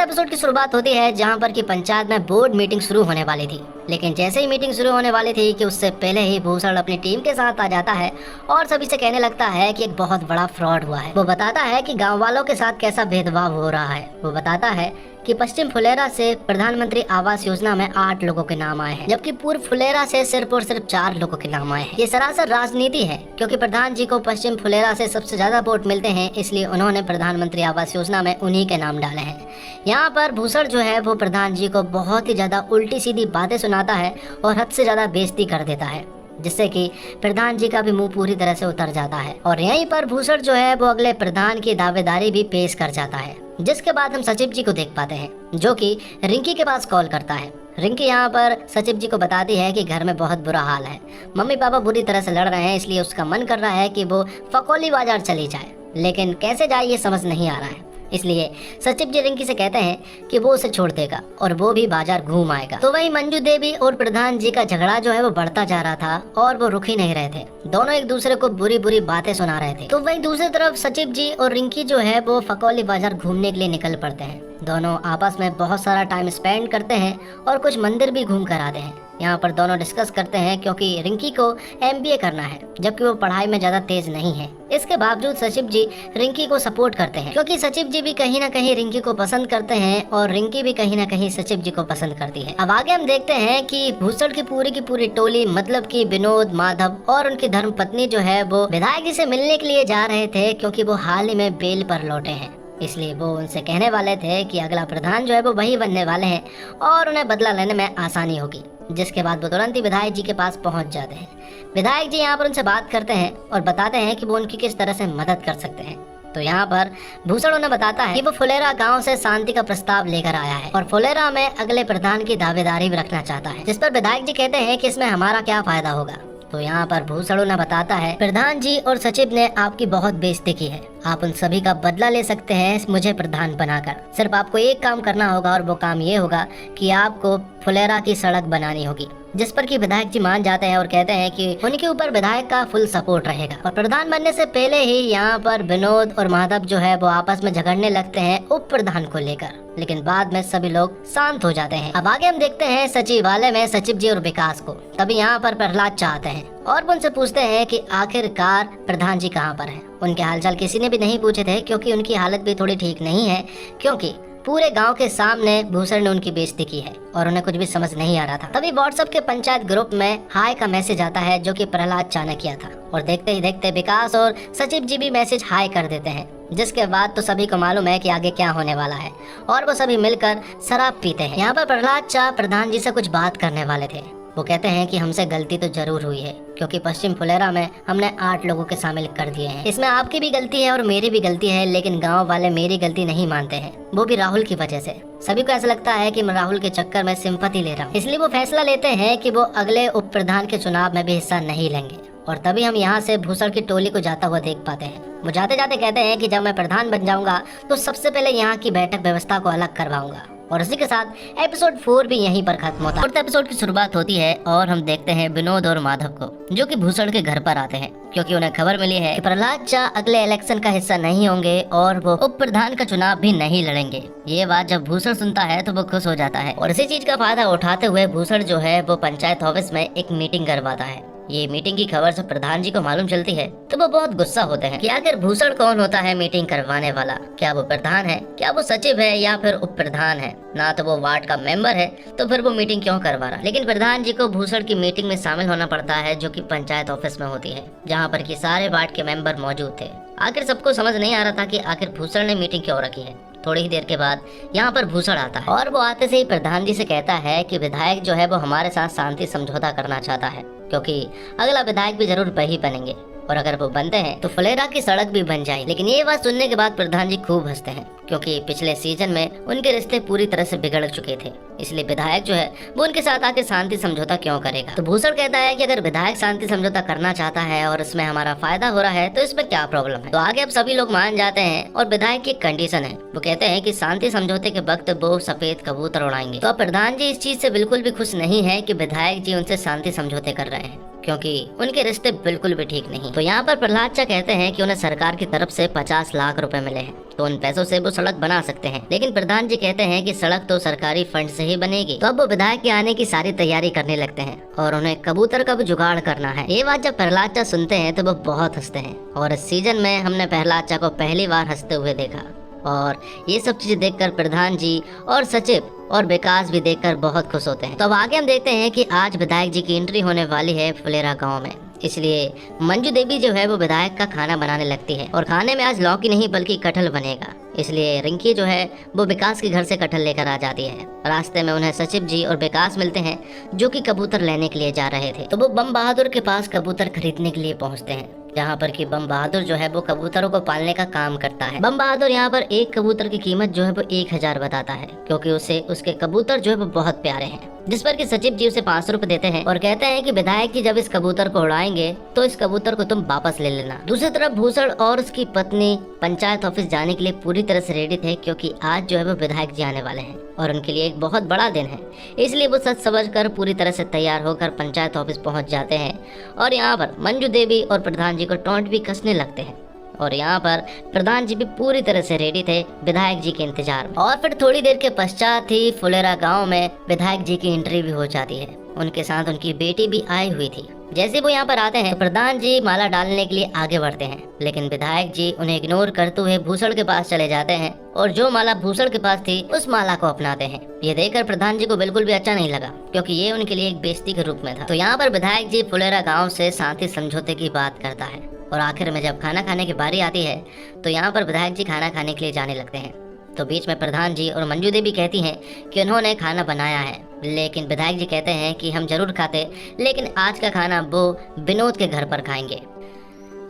एपिसोड की शुरुआत होती है जहां पर कि पंचायत में बोर्ड मीटिंग शुरू होने वाली थी, लेकिन जैसे ही मीटिंग शुरू होने वाली थी कि उससे पहले ही भूषण अपनी टीम के साथ आ जाता है और सभी से कहने लगता है कि एक बहुत बड़ा फ्रॉड हुआ है। वो बताता है कि गाँव वालों के साथ कैसा भेदभाव हो रहा है। वो बताता है कि पश्चिम फुलेरा से प्रधानमंत्री आवास योजना में 8 लोगों के नाम आए हैं, जबकि पूर्व फुलेरा से सिर्फ और सिर्फ 4 लोगों के नाम आए हैं। ये सरासर राजनीति है, क्योंकि प्रधान जी को पश्चिम फुलेरा से सबसे ज्यादा वोट मिलते हैं, इसलिए उन्होंने प्रधानमंत्री आवास योजना में उन्हीं के नाम डाले हैं। यहाँ पर भूषण जो है वो प्रधान जी को बहुत ही ज्यादा उल्टी सीधी बातें सुनाता है और हद से ज्यादा बेइज्जती कर देता है, जिससे कि प्रधान जी का भी मुंह पूरी तरह से उतर जाता है। और यहीं पर भूषण जो है वो अगले प्रधान की दावेदारी भी पेश कर जाता है, जिसके बाद हम सचिव जी को देख पाते हैं, जो कि रिंकी के पास कॉल करता है। रिंकी यहाँ पर सचिव जी को बताती है कि घर में बहुत बुरा हाल है, मम्मी पापा बुरी तरह से लड़ रहे हैं, इसलिए उसका मन कर रहा है कि वो फकोली बाजार चली जाए, लेकिन कैसे जाए ये समझ नहीं आ रहा है। इसलिए सचिव जी रिंकी से कहते हैं कि वो उसे छोड़ देगा और वो भी बाजार घूम आएगा। तो वही मंजू देवी और प्रधान जी का झगड़ा जो है वो बढ़ता जा रहा था और वो रुक ही नहीं रहे थे। दोनों एक दूसरे को बुरी बुरी बातें सुना रहे थे। तो वही दूसरी तरफ सचिव जी और रिंकी जो है वो फकौली बाजार घूमने के लिए निकल पड़ते हैं। दोनों आपस में बहुत सारा टाइम स्पेंड करते हैं और कुछ मंदिर भी घूम कर आते हैं। यहाँ पर दोनों डिस्कस करते हैं, क्योंकि रिंकी को MBA करना है, जबकि वो पढ़ाई में ज्यादा तेज नहीं है। इसके बावजूद सचिव जी रिंकी को सपोर्ट करते हैं, क्योंकि सचिव जी भी कहीं ना कहीं रिंकी को पसंद करते हैं और रिंकी भी कहीं ना कहीं सचिव जी को पसंद करती है। अब आगे हम देखते हैं कि भूषण की पूरी टोली, मतलब कि विनोद, माधव और उनकी धर्म पत्नी जो है वो विधायक जी से मिलने के लिए जा रहे थे, क्योंकि वो हाल ही में बेल पर लौटे हैं। इसलिए वो उनसे कहने वाले थे कि अगला प्रधान जो है वो वही बनने वाले हैं और उन्हें बदला लेने में आसानी होगी। जिसके बाद वो तुरंत ही विधायक जी के पास पहुंच जाते हैं। विधायक जी यहाँ पर उनसे बात करते हैं और बताते हैं कि वो उनकी किस तरह से मदद कर सकते हैं। तो यहाँ पर भूषण उन्हें बताता है कि वो फुलेरा गांव से शांति का प्रस्ताव लेकर आया है और फुलेरा में अगले प्रधान की दावेदारी भी रखना चाहता है, जिस पर विधायक जी कहते हैं कि इसमें हमारा क्या फायदा होगा। तो यहाँ पर भूषण उन्हें बताता है, प्रधान जी और सचिव ने आपकी बहुत बेइज्जती की है, आप उन सभी का बदला ले सकते हैं मुझे प्रधान बनाकर। सिर्फ आपको एक काम करना होगा और वो काम ये होगा कि आपको फुलेरा की सड़क बनानी होगी। जिस पर कि विधायक जी मान जाते हैं और कहते हैं कि उनके ऊपर विधायक का फुल सपोर्ट रहेगा। और प्रधान बनने से पहले ही यहाँ पर विनोद और माधव जो है वो आपस में झगड़ने लगते हैं उप प्रधान को लेकर, लेकिन बाद में सभी लोग शांत हो जाते हैं। अब आगे हम देखते हैं सचिवालय में सचिव जी और विकास को। तभी यहाँ पर प्रहलाद चाहते हैं और वो उनसे पूछते हैं कि आखिरकार प्रधान जी कहाँ पर हैं। उनके हालचाल किसी ने भी नहीं पूछे थे, क्योंकि उनकी हालत भी थोड़ी ठीक नहीं है, क्योंकि पूरे गांव के सामने भूषण ने उनकी बेइज्जती की है और उन्हें कुछ भी समझ नहीं आ रहा था। तभी व्हाट्सएप के पंचायत ग्रुप में हाय का मैसेज आता है, जो कि प्रहलाद चा ने किया था, और देखते ही देखते विकास और सचिव जी भी मैसेज हाय कर देते हैं। जिसके बाद तो सभी को मालूम है कि आगे क्या होने वाला है और वो सभी मिलकर शराब पीते हैं। यहाँ पर प्रहलाद चा प्रधान जी से कुछ बात करने वाले थे। वो कहते हैं कि हमसे गलती तो जरूर हुई है, क्योंकि पश्चिम फुलेरा में हमने 8 लोगों के शामिल कर दिए हैं। इसमें आपकी भी गलती है और मेरी भी गलती है, लेकिन गांव वाले मेरी गलती नहीं मानते हैं, वो भी राहुल की वजह से। सभी को ऐसा लगता है कि मैं राहुल के चक्कर में सिंपैथी ले रहा हूँ, इसलिए वो फैसला लेते हैं कि वो अगले उप प्रधान के चुनाव में भी हिस्सा नहीं लेंगे। और तभी हम यहाँ से भूषण की टोली को जाता हुआ देख पाते हैं। वो जाते जाते कहते हैं कि जब मैं प्रधान बन जाऊंगा तो सबसे पहले यहाँ की बैठक व्यवस्था को अलग करवाऊंगा। और इसी के साथ एपिसोड 4 भी यहीं पर खत्म होता है। फोर्थ एपिसोड की शुरुआत होती है और हम देखते हैं विनोद और माधव को, जो कि भूषण के घर पर आते हैं, क्योंकि उन्हें खबर मिली है कि प्रहलाद चा अगले इलेक्शन का हिस्सा नहीं होंगे और वो उप प्रधान का चुनाव भी नहीं लड़ेंगे। ये बात जब भूषण सुनता है तो वो खुश हो जाता है और इसी चीज का फायदा उठाते हुए भूषण जो है वो पंचायत ऑफिस में एक मीटिंग करवाता है। ये मीटिंग की खबर जब प्रधान जी को मालूम चलती है तो वो बहुत गुस्सा होते हैं कि आखिर भूषण कौन होता है मीटिंग करवाने वाला। क्या वो प्रधान है, क्या वो सचिव है, या फिर उप प्रधान है? ना तो वो वार्ड का मेंबर है, तो फिर वो मीटिंग क्यों करवा रहा? लेकिन प्रधान जी को भूषण की मीटिंग में शामिल होना पड़ता है, जो कि पंचायत ऑफिस में होती है, जहाँ पर कि सारे वार्ड के मेंबर मौजूद थे। आखिर सबको समझ नहीं आ रहा था कि आखिर भूषण ने मीटिंग क्यों रखी है। थोड़ी ही देर के बाद यहाँ पर भूषण आता है और वो आते से ही प्रधान जी से कहता है कि विधायक जो है वो हमारे साथ शांति समझौता करना चाहता है, क्योंकि अगला विधायक भी जरूर वही बनेंगे और अगर वो बनते हैं तो फुलेरा की सड़क भी बन जाएगी। लेकिन ये बात सुनने के बाद प्रधान जी खूब हंसते हैं, क्योंकि पिछले सीजन में उनके रिश्ते पूरी तरह से बिगड़ चुके थे, इसलिए विधायक जो है वो उनके साथ आके शांति समझौता क्यों करेगा। तो भूषण कहता है कि अगर विधायक शांति समझौता करना चाहता है और इसमें हमारा फायदा हो रहा है तो इसमें क्या प्रॉब्लम है। तो आगे अब सभी लोग मान जाते हैं और विधायक की कंडीशन है, वो कहते हैं कि शांति समझौते के वक्त वो सफेद कबूतर उड़ाएंगे। तो अब प्रधान जी इस चीज से बिल्कुल भी खुश नहीं है कि विधायक जी उनसे शांति समझौते कर रहे हैं, क्योंकि उनके रिश्ते बिल्कुल भी ठीक नहीं। तो यहाँ पर प्रहलाद चा कहते हैं कि उन्हें सरकार की तरफ से 50 लाख रुपए मिले हैं, तो उन पैसों से वो सड़क बना सकते हैं। लेकिन प्रधान जी कहते हैं कि सड़क तो सरकारी फंड से ही बनेगी। तो अब वो विधायक के आने की सारी तैयारी करने लगते हैं और उन्हें कबूतर का भी जुगाड़ करना है। ये बात जब प्रहलाद चा सुनते हैं तो वो बहुत हंसते हैं और इस सीजन में हमने प्रहलाद चा को पहली बार हंसते हुए देखा। और ये सब चीजें देखकर प्रधान जी और सचिव और विकास भी देखकर बहुत खुश होते हैं। तो अब आगे हम देखते हैं कि आज विधायक जी की एंट्री होने वाली है फुलेरा गांव में, इसलिए मंजू देवी जो है वो विधायक का खाना बनाने लगती है और खाने में आज लौकी नहीं बल्कि कटहल बनेगा। इसलिए रिंकी जो है वो विकास के घर से कटहल लेकर आ जाती है। रास्ते में उन्हें सचिव जी और विकास मिलते हैं जो कि कबूतर लेने के लिए जा रहे थे। तो वो बम बहादुर के पास कबूतर खरीदने के लिए पहुंचते हैं, जहाँ पर कि बम बहादुर जो है वो कबूतरों को पालने का काम करता है। बम बहादुर यहाँ पर एक कबूतर की कीमत जो है वो 1000 बताता है, क्योंकि उसे उसके कबूतर जो है वो बहुत प्यारे हैं। जिस पर कि सचिव जी उसे 500 रुपए देते हैं और कहते हैं कि विधायक जी जब इस कबूतर को उड़ाएंगे तो इस कबूतर को तुम वापस ले लेना। दूसरी तरफ भूषण और उसकी पत्नी पंचायत ऑफिस जाने के लिए पूरी तरह से रेडी थे, क्योंकि आज जो है वो विधायक जी आने वाले हैं और उनके लिए एक बहुत बड़ा दिन है। इसलिए वो सच समझकर पूरी तरह से तैयार होकर पंचायत ऑफिस पहुंच जाते हैं और यहाँ पर मंजू देवी और प्रधान जी को टोंट भी कसने लगते हैं। और यहाँ पर प्रधान जी भी पूरी तरह से रेडी थे विधायक जी के इंतजार में। और फिर थोड़ी देर के पश्चात ही फुलेरा गांव में विधायक जी की एंट्री भी हो जाती है। उनके साथ उनकी बेटी भी आई हुई थी। जैसे वो यहाँ पर आते हैं तो प्रधान जी माला डालने के लिए आगे बढ़ते हैं, लेकिन विधायक जी उन्हें इग्नोर करते हुए भूषण के पास चले जाते हैं और जो माला भूषण के पास थी उस माला को अपनाते हैं। ये देखकर प्रधान जी को बिल्कुल भी अच्छा नहीं लगा, क्योंकि ये उनके लिए एक बेइज्जती के रूप में था। तो यहाँ पर विधायक जी फुलेरा गाँव से शांति समझौते की बात करता है और आखिर में जब खाना खाने की बारी आती है तो यहाँ पर विधायक जी खाना खाने के लिए जाने लगते हैं। तो बीच में प्रधान जी और मंजू देवी कहती हैं कि उन्होंने खाना बनाया है, लेकिन विधायक जी कहते हैं कि हम जरूर खाते, लेकिन आज का खाना वो विनोद के घर पर खाएंगे।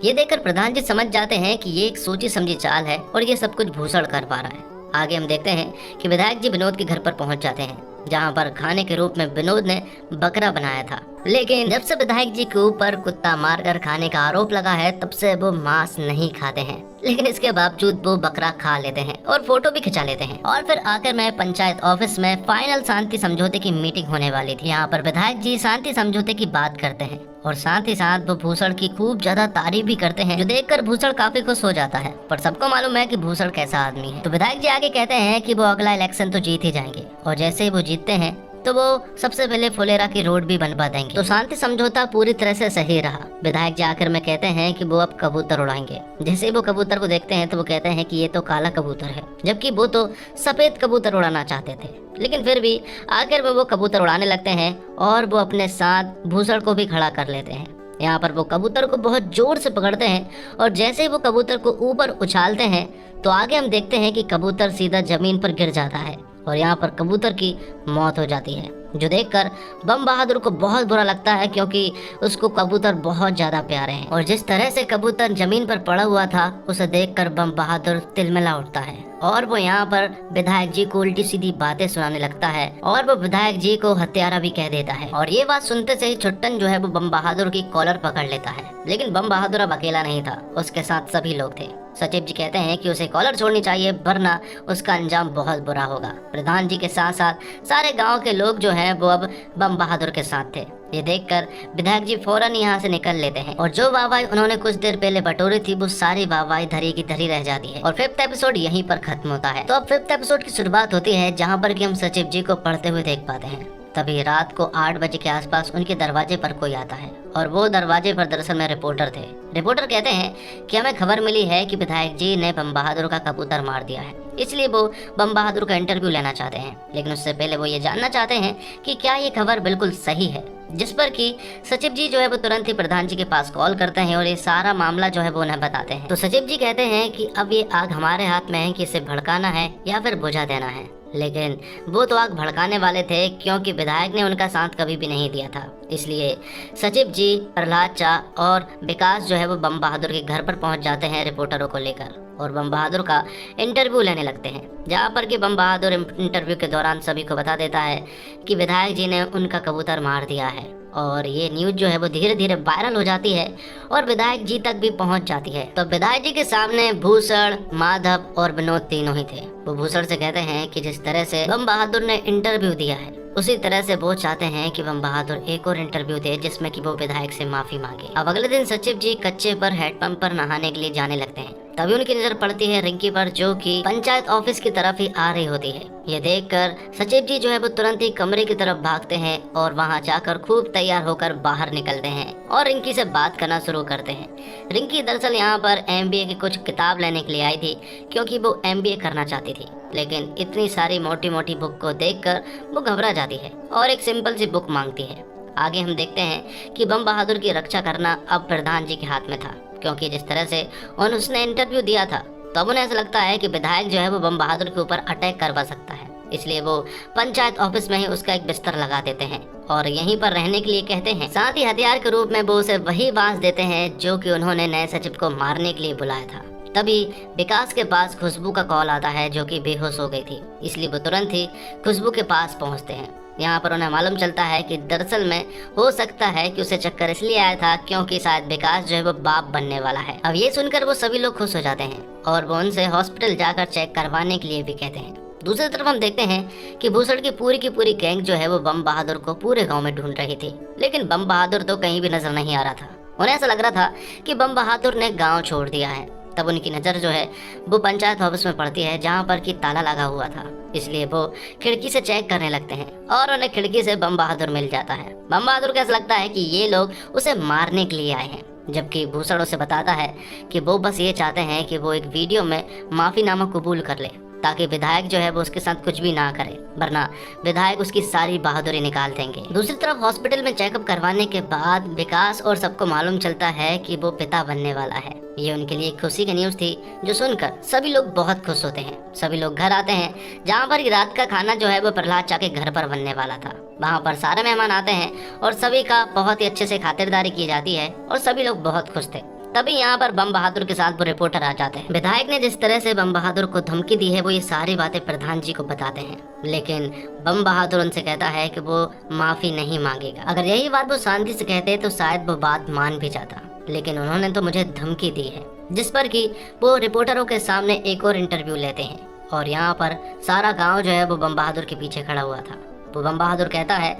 ये देखकर प्रधान जी समझ जाते हैं कि ये एक सोची समझी चाल है और ये सब कुछ भूषण कर पा रहा है। आगे हम देखते हैं कि विधायक जी विनोद के घर पर पहुंच जाते हैं, जहां पर खाने के रूप में विनोद ने बकरा बनाया था। लेकिन जब से विधायक जी के ऊपर कुत्ता मारकर खाने का आरोप लगा है तब से वो मांस नहीं खाते हैं, लेकिन इसके बावजूद वो बकरा खा लेते हैं और फोटो भी खिंचा लेते हैं। और फिर आखिर में पंचायत ऑफिस में फाइनल शांति समझौते की मीटिंग होने वाली थी। यहाँ पर विधायक जी शांति समझौते की बात करते हैं और साथ ही साथ वो भूषण की खूब ज्यादा तारीफ भी करते हैं, जो देखकर भूषण काफी खुश हो जाता है। पर सबको मालूम है कि भूषण कैसा आदमी है। तो विधायक जी आगे कहते हैं कि वो अगला इलेक्शन तो जीत ही जाएंगे और जैसे ही वो जीतते हैं तो वो सबसे पहले फुलेरा की रोड भी बनवा देंगे। तो शांति समझौता पूरी तरह से सही रहा। विधायक जी आखिर में कहते हैं कि वो अब कबूतर उड़ाएंगे। जैसे ही वो कबूतर को देखते हैं तो वो कहते हैं कि ये तो काला कबूतर है, जबकि वो तो सफेद कबूतर उड़ाना चाहते थे। लेकिन फिर भी आखिर में वो कबूतर उड़ाने लगते हैं और वो अपने साथ भूषण को भी खड़ा कर लेते हैं। यहाँ पर वो कबूतर को बहुत जोर से पकड़ते हैं और जैसे ही वो कबूतर को ऊपर उछालते हैं तो आगे हम देखते हैं कि कबूतर सीधा जमीन पर गिर जाता है और यहाँ पर कबूतर की मौत हो जाती है, जो देखकर बम बहादुर को बहुत बुरा लगता है, क्योंकि उसको कबूतर बहुत ज्यादा प्यारे हैं। और जिस तरह से कबूतर जमीन पर पड़ा हुआ था उसे देखकर बम बहादुर तिलमिला उठता है और वो यहाँ पर विधायक जी को उल्टी सीधी बातें सुनाने लगता है और वो विधायक जी को हत्यारा भी कह देता है। और ये बात सुनते से ही छुट्टन जो है वो बम बहादुर की कॉलर पकड़ लेता है। लेकिन बम बहादुर अब अकेला नहीं था, उसके साथ सभी लोग थे। सचिव जी कहते हैं कि उसे कॉलर छोड़नी चाहिए, वरना उसका अंजाम बहुत बुरा होगा। प्रधान जी के साथ साथ सारे गांव के लोग जो हैं वो अब बम बहादुर के साथ थे। ये देखकर विधायक जी फौरन यहाँ से निकल लेते हैं और जो वाहवाही उन्होंने कुछ देर पहले बटोरी थी वो सारी वाहवाही धरी की धरी रह जाती है। और 5th एपिसोड यहीं पर खत्म होता है। तो अब 5th एपिसोड की शुरुआत होती है, जहाँ पर कि हम सचिव जी को पढ़ते हुए देख पाते हैं। तभी रात को 8 बजे के आसपास उनके दरवाजे पर कोई आता है और वो दरवाजे पर दरअसल में रिपोर्टर थे। रिपोर्टर कहते हैं कि हमें खबर मिली है कि विधायक जी ने बम बहादुर का कबूतर मार दिया है, इसलिए वो बम बहादुर का इंटरव्यू लेना चाहते हैं। लेकिन उससे पहले वो ये जानना चाहते हैं कि क्या ये खबर बिल्कुल सही है। जिस पर कि सचिव जी जो है वो तुरंत ही प्रधान जी के पास कॉल करते हैं और ये सारा मामला जो है वो उन्हें बताते हैं। तो सचिव जी कहते हैं कि अब ये आग हमारे हाथ में है कि इसे भड़काना है या फिर बुझा देना है। लेकिन वो तो आग भड़काने वाले थे, क्योंकि विधायक ने उनका साथ कभी भी नहीं दिया था। इसलिए सचिव जी, प्रहलाद चा और विकास जो है वो बम बहादुर के घर पर पहुंच जाते हैं रिपोर्टरों को लेकर। और बम बहादुर का इंटरव्यू लेने लगते हैं, जहाँ पर कि बम बहादुर इंटरव्यू के दौरान सभी को बता देता है कि विधायक जी ने उनका कबूतर मार दिया है। और ये न्यूज़ जो है वो धीरे धीरे वायरल हो जाती है और विधायक जी तक भी पहुंच जाती है। तो विधायक जी के सामने भूषण, माधव और विनोद तीनों ही थे। वो भूषण से कहते हैं कि जिस तरह से बम बहादुर ने इंटरव्यू दिया है उसी तरह से वो चाहते हैं कि बम बहादुर एक और इंटरव्यू दे जिसमें कि वो विधायक से माफी मांगे। अब अगले दिन सचिव जी कच्चे पर हेडपंप पर नहाने के लिए जाने लगते हैं। तभी उनकी नजर पड़ती है रिंकी पर, जो कि पंचायत ऑफिस की तरफ ही आ रही होती है। ये देखकर सचिव जी जो है वो तुरंत ही कमरे की तरफ भागते हैं और वहां जाकर खूब तैयार होकर बाहर निकलते हैं और रिंकी से बात करना शुरू करते हैं। रिंकी दरअसल यहाँ पर MBA की कुछ किताब लेने के लिए आई थी, क्योंकि वो MBA करना चाहती थी, लेकिन इतनी सारी मोटी मोटी बुक को देखकर वो घबरा जाती है और एक सिंपल सी बुक मांगती है। आगे हम देखते हैं कि बम बहादुर की रक्षा करना अब प्रधान जी के हाथ में था, क्योंकि जिस तरह से उसने इंटरव्यू दिया था तो अब उन्हें ऐसा लगता है कि विधायक जो है वो बम बहादुर के ऊपर अटैक करवा सकता है। इसलिए वो पंचायत ऑफिस में ही उसका एक बिस्तर लगा देते हैं और यहीं पर रहने के लिए कहते हैं। साथ ही हथियार के रूप में वो उसे वही बांस देते हैं जो कि उन्होंने नए सचिव को मारने के लिए बुलाया था। तभी विकास के पास खुशबू का कॉल आता है, जो कि बेहोश हो गई थी, इसलिए वो तुरंत ही खुशबू के पास पहुंचते हैं। यहाँ पर उन्हें मालूम चलता है कि दरअसल में हो सकता है कि उसे चक्कर इसलिए आया था क्योंकि शायद विकास जो है वो बाप बनने वाला है। अब ये सुनकर वो सभी लोग खुश हो जाते हैं और वो उनसे हॉस्पिटल जाकर चेक करवाने के लिए भी कहते हैं। दूसरी तरफ हम देखते हैं कि भूषण की पूरी गैंग जो है वो बम बहादुर को पूरे गाँव में ढूंढ रही थी, लेकिन बम बहादुर तो कहीं भी नजर नहीं आ रहा था। उन्हें ऐसा लग रहा था कि बम बहादुर ने गाँव छोड़ दिया है। तब उनकी नज़र जो है वो पंचायत ऑफिस में पड़ती है, जहाँ पर कि ताला लगा हुआ था, इसलिए वो खिड़की से चेक करने लगते हैं और उन्हें खिड़की से बम बहादुर मिल जाता है। बम बहादुर को ऐसा लगता है कि ये लोग उसे मारने के लिए आए हैं, जबकि भूषण उसे बताता है कि वो बस ये चाहते हैं कि वो एक वीडियो में माफीनामा कबूल कर ले, ताकि विधायक जो है वो उसके साथ कुछ भी ना करे, वरना विधायक उसकी सारी बहादुरी निकाल देंगे। दूसरी तरफ हॉस्पिटल में चेकअप करवाने के बाद विकास और सबको मालूम चलता है कि वो पिता बनने वाला है। ये उनके लिए खुशी की न्यूज़ थी, जो सुनकर सभी लोग बहुत खुश होते हैं। सभी लोग घर आते हैं, जहाँ पर रात का खाना जो है वो प्रहलाद चा के घर पर बनने वाला था। वहाँ पर सारे मेहमान आते हैं और सभी का बहुत ही अच्छे से खातिरदारी की जाती है और सभी लोग बहुत खुश थे। तभी यहाँ पर बम बहादुर के साथ वो रिपोर्टर आ जाते हैं। विधायक ने जिस तरह से बम बहादुर को धमकी दी है वो ये सारी बातें प्रधान जी को बताते हैं, लेकिन बम बहादुर उनसे कहता है कि वो माफी नहीं मांगेगा। अगर यही बात वो शांति से कहते तो शायद वो बात मान भी जाता, लेकिन उन्होंने तो मुझे धमकी दी है, जिस पर कि वो रिपोर्टरों के सामने एक और इंटरव्यू लेते हैं। और यहाँ पर सारा गाँव जो है वो बम बहादुर के पीछे खड़ा हुआ था। वो बम बहादुर कहता है